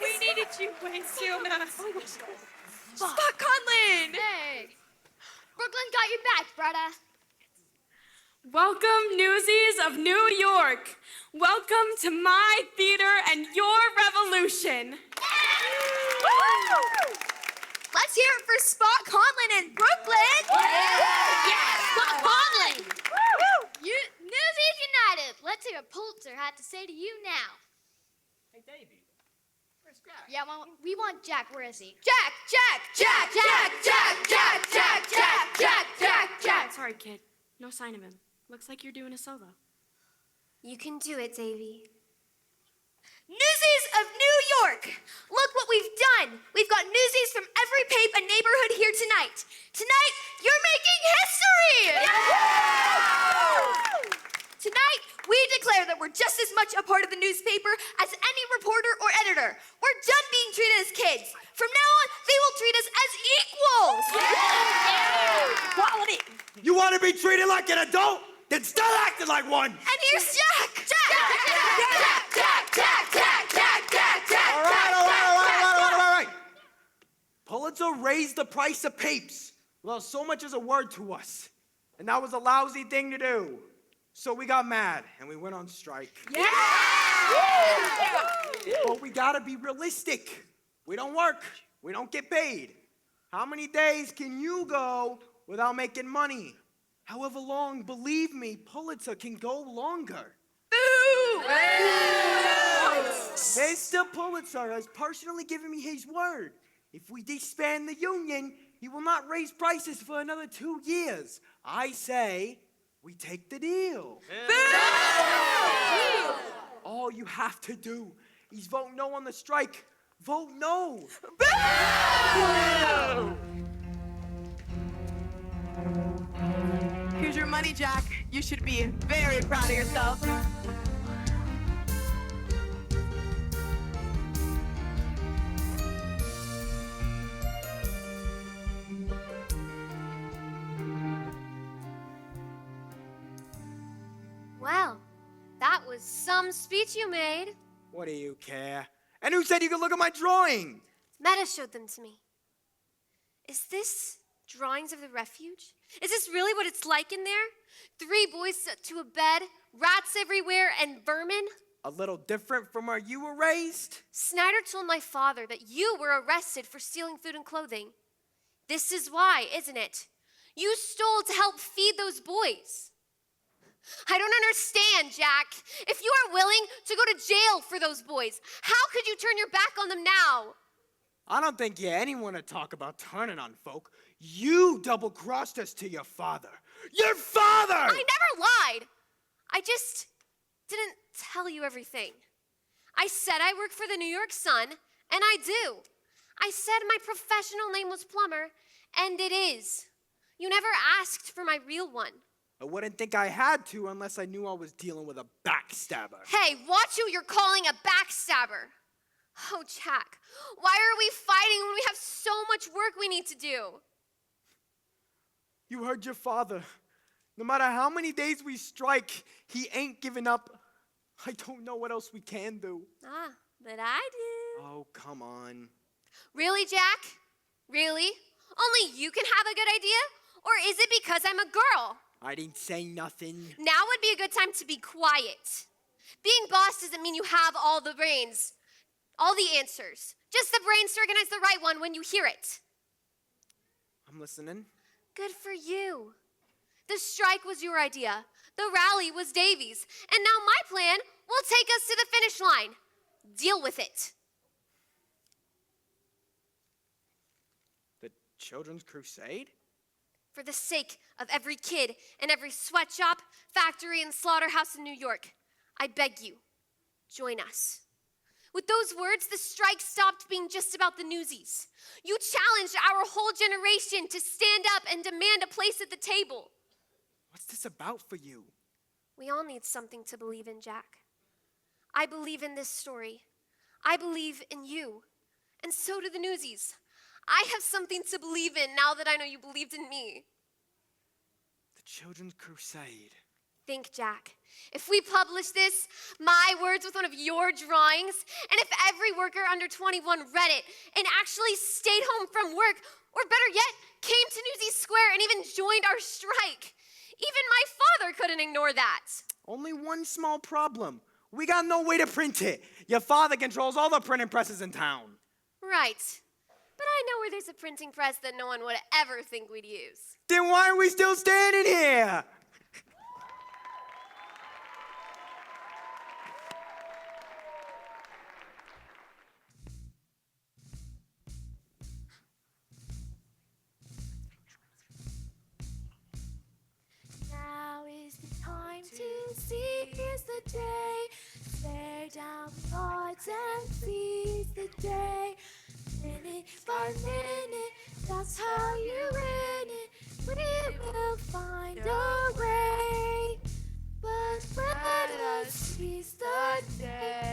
We needed you way sooner. Spot Conlon! Hey! Brooklyn got your back, brother. Welcome, Newsies of New York. Welcome to my theater and your revolution. Let's hear it for Spot Conlon in Brooklyn! Yeah, Spot Conlon! Newsies United! Let's hear what Pulitzer had to say to you now. Hey, Davey. Where's Jack? Yeah, we want Jack. Where is he? Jack! Sorry, kid. No sign of him. Looks like you're doing a solo. You can do it, Davy. Newsies of New York! Look what we've done! We've got newsies from every pape and neighborhood here tonight. Tonight, you're making history! Tonight, we declare that we're just as much a part of the newspaper as any reporter or editor. We're done being treated as kids. From now on, they will treat us as equals! Quality! You want to be treated like an adult? Then start acting like one! And here's Jack! All right. Pulitzer raised the price of papes. Well, so much is a word to us. And that was a lousy thing to do. So we got mad and we went on strike. Yeah! But we gotta be realistic. We don't work. We don't get paid. How many days can you go without making money? However long, believe me, Pulitzer can go longer. Boo! Mr. Pulitzer has personally given me his word. If we disband the union, he will not raise prices for another 2 years. I say we take the deal. Boo! All you have to do is vote no on the strike. Vote no. Boo! Here's your money, Jack. You should be very proud of yourself. Well, that was some speech you made. What do you care? And who said you could look at my drawing? Meta showed them to me. Is this drawings of the refuge? Is this really what it's like in there? 3 boys set to a bed, rats everywhere, and vermin? A little different from where you were raised? Snyder told my father that you were arrested for stealing food and clothing. This is why, isn't it? You stole to help feed those boys. I don't understand, Jack. If you are willing to go to jail for those boys, how could you turn your back on them now? I don't think you're anyone to talk about turning on folk. You double-crossed us to your father. Your father! I never lied. I just didn't tell you everything. I said I work for the New York Sun, and I do. I said my professional name was Plumber, and it is. You never asked for my real one. I wouldn't think I had to unless I knew I was dealing with a backstabber. Hey, watch who you're calling a backstabber. Oh, Jack, why are we fighting when we have so much work we need to do? You heard your father. No matter how many days we strike, he ain't giving up. I don't know what else we can do. Ah, but I do. Oh, come on. Really, Jack? Really? Only you can have a good idea? Or is it because I'm a girl? I didn't say nothing. Now would be a good time to be quiet. Being boss doesn't mean you have all the brains, all the answers. Just the brains to organize the right one when you hear it. I'm listening. Good for you. The strike was your idea. The rally was Davy's. And now my plan will take us to the finish line. Deal with it. The Children's Crusade? For the sake of every kid in every sweatshop, factory, and slaughterhouse in New York, I beg you, join us. With those words, the strike stopped being just about the Newsies. You challenged our whole generation to stand up and demand a place at the table. What's this about for you? We all need something to believe in, Jack. I believe in this story. I believe in you. And so do the Newsies. I have something to believe in now that I know you believed in me. The Children's Crusade. think, Jack? If we publish this, my words with one of your drawings, and if every worker under 21 read it and actually stayed home from work, or better yet, came to Newsie Square and even joined our strike, even my father couldn't ignore that. Only one small problem. We got no way to print it. Your father controls all the printing presses in town. Right. But I know where there's a printing press that no one would ever think we'd use. Then why are we still standing here? Now is the time to see, here's the day. Lay down the odds and seize the day. Minute by minute, that's how you win it. We will find a way. But let us seize the day.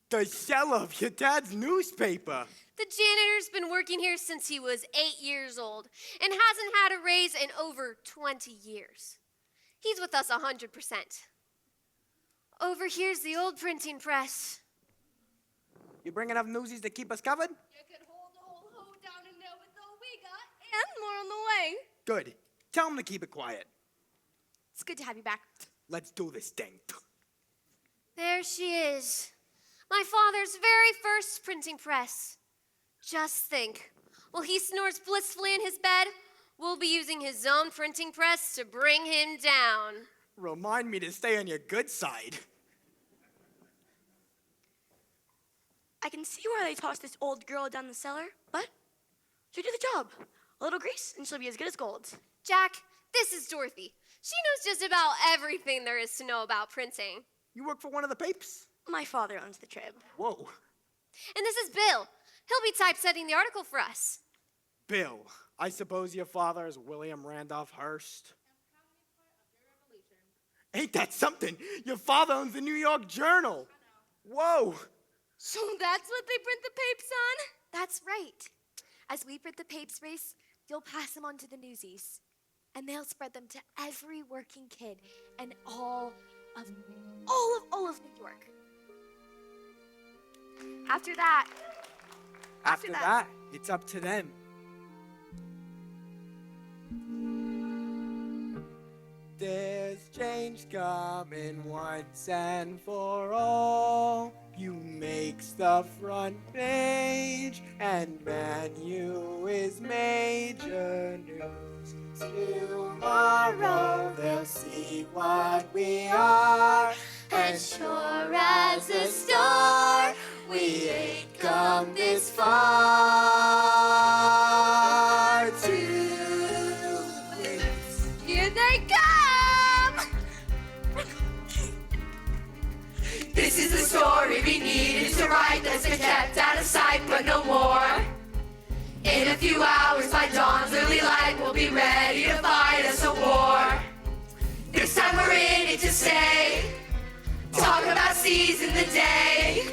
The seller of your dad's newspaper. The janitor's been working here since he was 8 years old and hasn't had a raise in over 20 years. He's with us 100%. Over here's the old printing press. You bring enough newsies to keep us covered? You could hold the whole hoe down in there with all we got, and more on the way. Good. Tell them to keep it quiet. It's good to have you back. Let's do this thing. There she is. My father's very first printing press. Just think, while he snores blissfully in his bed, we'll be using his own printing press to bring him down. Remind me to stay on your good side. I can see why they tossed this old girl down the cellar, but she'll do the job. A little grease, and she'll be as good as gold. Jack, this is Dorothy. She knows just about everything there is to know about printing. You work for one of the papers? My father owns the Trib. Whoa. And this is Bill. He'll be typesetting the article for us. Bill, I suppose your father is William Randolph Hearst. Ain't that something? Your father owns the New York Journal. Whoa. So that's what they print the papes on? That's right. As we print the papes, Race, you'll pass them on to the Newsies. And they'll spread them to every working kid and all of New York. After that, it's up to them. There's change coming once and for all. You makes the front page, and man, you is major news. Tomorrow they'll see what we are, and sure as a star, we ain't come this far to lose. Here they come! This is the story we needed to write that's been kept out of sight but no more. In a few hours by dawn's early light we'll be ready to fight us a war. This time we're in it to stay. Talk about seizing the day.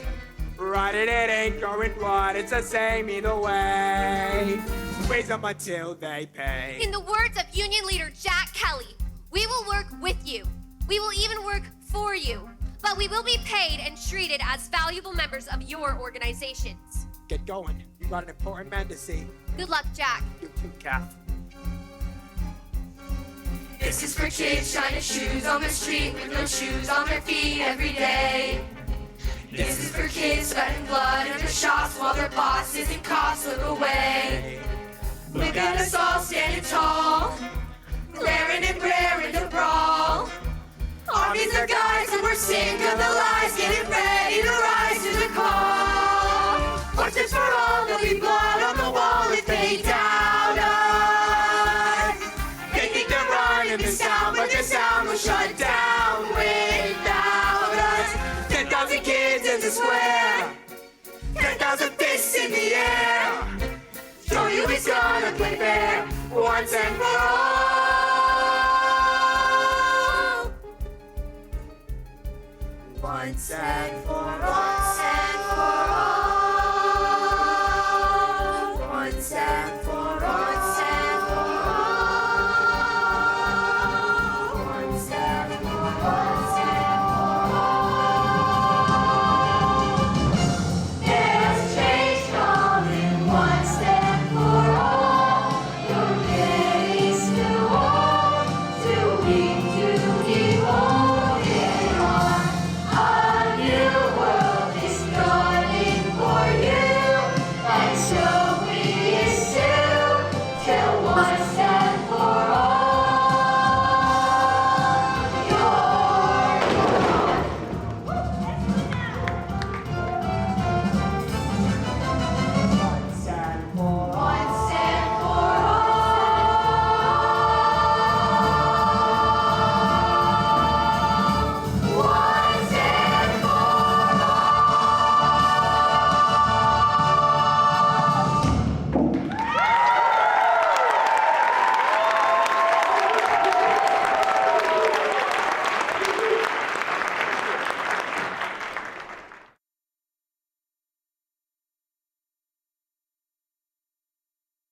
Right, it ain't going right, it's the same either way. Raise them until they pay. In the words of Union leader Jack Kelly, we will work with you. We will even work for you. But we will be paid and treated as valuable members of your organizations. Get going. You got an important man to see. Good luck, Jack. You too, Kath. This is for kids trying to shoes on the street with no shoes on their feet every day. This is for kids sweating blood under shots while their bosses and cops look away. Look at us all standing tall, glaring and raring to brawl. Armies of guys and we're sick of the lies, getting ready to rise to the call. Justice for all, there'll be blood on the wall if they doubt us. They think they're running this town, but this town will shut down without us. 10,000 kids in the square, 10,000 fists in the air. Show you it's gonna play fair once and for all. Once and for all.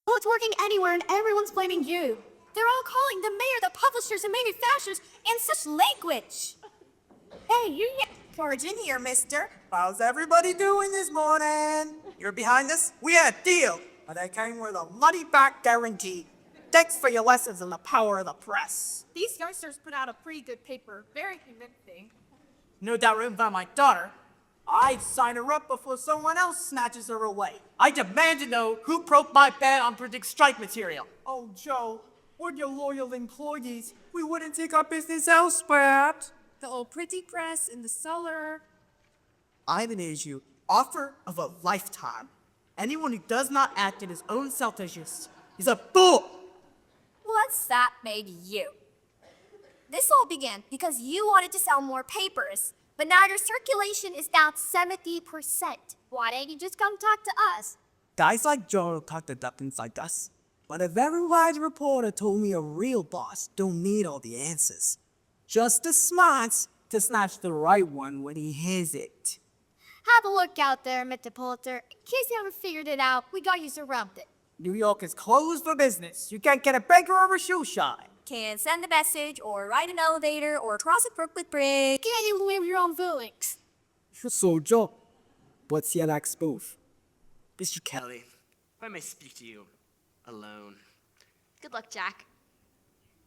Well, it's working anywhere and everyone's blaming you. They're all calling the mayor, the publishers, and manufacturers in such language. Hey, you Courage in here, mister. How's everybody doing this morning? You're behind us? We had a deal, but I came with a money-back guarantee. Thanks for your lessons on the power of the press. These youngsters put out a pretty good paper, very convincing. No doubt written by my daughter. I'd sign her up before someone else snatches her away. I demand to know who broke my ban on printing strike material. Oh, Joe, we're your loyal employees. We wouldn't take our business elsewhere. The old pretty press in the cellar. I have an issue. Offer of a lifetime. Anyone who does not act in his own selfishness is a fool. What's that made you? This all began because you wanted to sell more papers, but now your circulation is down 70%. Why didn't you just come talk to us? Guys like Joe talk to ducklings like us. But a very wise reporter told me a real boss don't need all the answers. Just the smarts to snatch the right one when he hears it. Have a look out there, Mr. Pulitzer. In case you haven't figured it out, we got you surrounded. New York is closed for business. You can't get a baker or a shoe shine. Can't send a message, or ride an elevator, or cross a brook with brick. Can't even live your own feelings. So, Joe, what's your next move? Mr. Kelly, if I may speak to you alone. Good luck, Jack.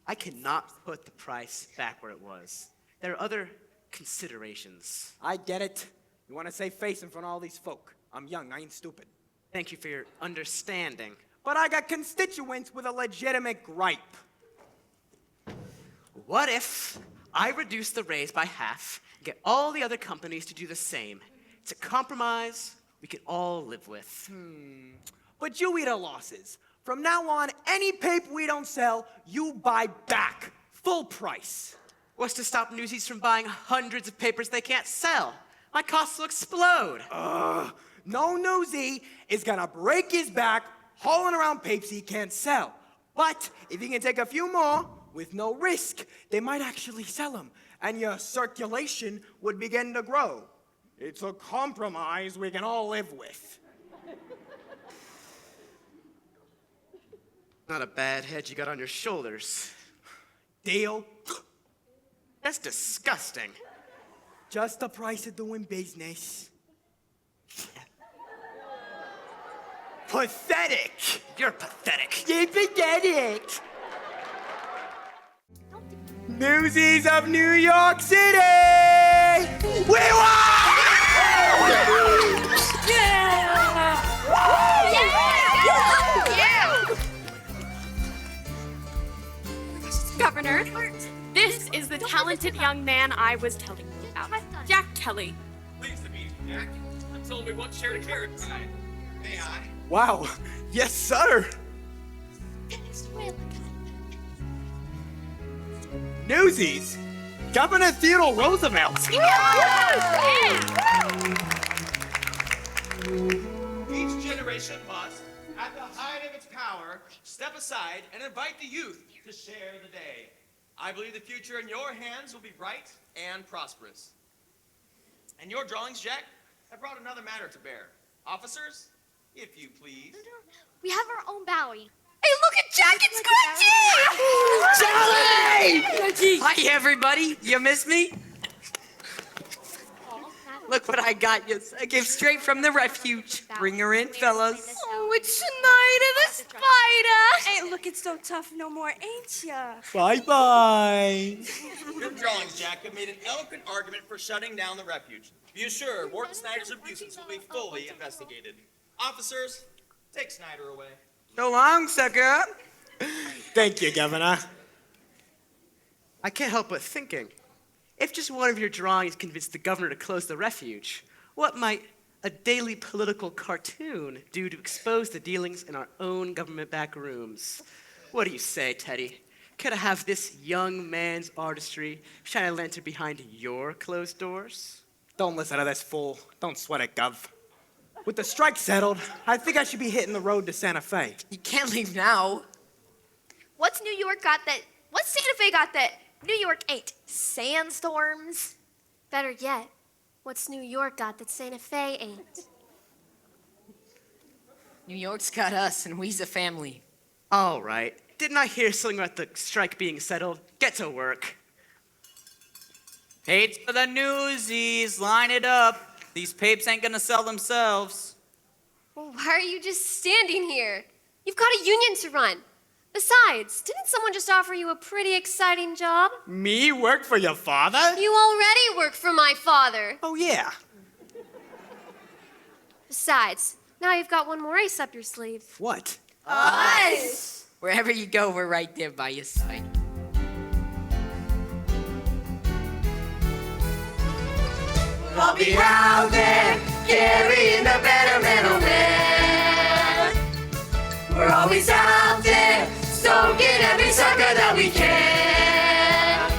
I cannot put the price back where it was. There are other considerations. I get it. You want to save face in front of all these folk. I'm young, I ain't stupid. Thank you for your understanding. But I got constituents with a legitimate gripe. What if I reduce the raise by half and get all the other companies to do the same? It's a compromise we can all live with. But you eat our losses. From now on, any paper we don't sell, you buy back. Full price. What's to stop Newsies from buying hundreds of papers they can't sell? My costs will explode. No Newsie is gonna break his back hauling around papers he can't sell. But if he can take a few more with no risk, they might actually sell them, and your circulation would begin to grow. It's a compromise we can all live with. Not a bad head you got on your shoulders. Deal? That's disgusting. Just the price of doing business. Pathetic! You're pathetic. You're pathetic! Newsies of New York City! We won! Governor, this is the talented young man I was telling you about, Jack Kelly. Pleased to meet you, Jack. I'm told we once shared a carrot pie. May I? Wow. Yes, sir. Newsies. Governor Theodore Roosevelt. Each generation must, at the height of its power, step aside and invite the youth to share the day. I believe the future in your hands will be bright and prosperous. And your drawings, Jack, have brought another matter to bear. Officers, if you please. We have our own Bowie. Hey, look at Jack, it's Crutchy! Charlie! Hi, everybody. You miss me? Look what I got you. A gift straight from the refuge. Bring her in, fellas. Oh, it's Schneider the spider. Ain't looking so tough no more, ain't ya? Bye-bye. Your drawings, Jack, have made an eloquent argument for shutting down the refuge. Be assured, Warden Snyder's abuses will be fully investigated. Officers, take Snyder away. So long, sucker. Thank you, Governor. I can't help but thinking, if just one of your drawings convinced the governor to close the refuge, what might a daily political cartoon do to expose the dealings in our own government back rooms? What do you say, Teddy? Could I have this young man's artistry shine a lantern behind your closed doors? Don't listen to this fool. Don't sweat it, Gov. With the strike settled, I think I should be hitting the road to Santa Fe. You can't leave now. What's Santa Fe got that New York ain't? Sandstorms? Better yet, what's New York got that Santa Fe ain't? New York's got us, and we's a family. All right. Didn't I hear something about the strike being settled? Get to work. Pates for the Newsies. Line it up. These papes ain't gonna sell themselves. Well, why are you just standing here? You've got a union to run. Besides, didn't someone just offer you a pretty exciting job? Me work for your father? You already work for my father. Oh, yeah. Besides, now you've got one more ace up your sleeve. What? Us! Wherever you go, we're right there by your side. I'll be out there carrying the betterment away. We're always out there stoking every sucker that we can.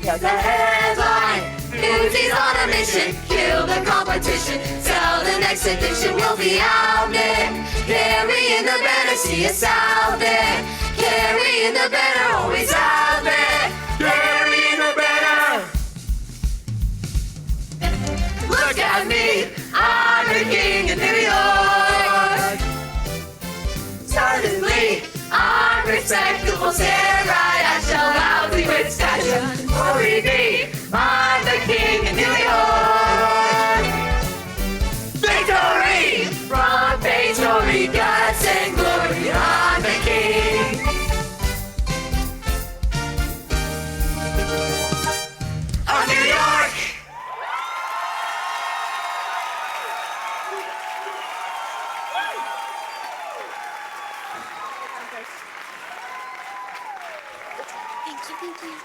Yeah, the headline, Newsies on a mission, kill the competition, sell the next edition. We'll be out there carrying the better, see us out there carrying the better, always out there carrying the better. Look at me, I'm the king of New York. Suddenly, I'm respectable, stare right at you, loudly with stature. Glory be, I'm the king of New York. Victory, front page story, guts and glory, I'm the king. Of New York. Thank you.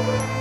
Thank you.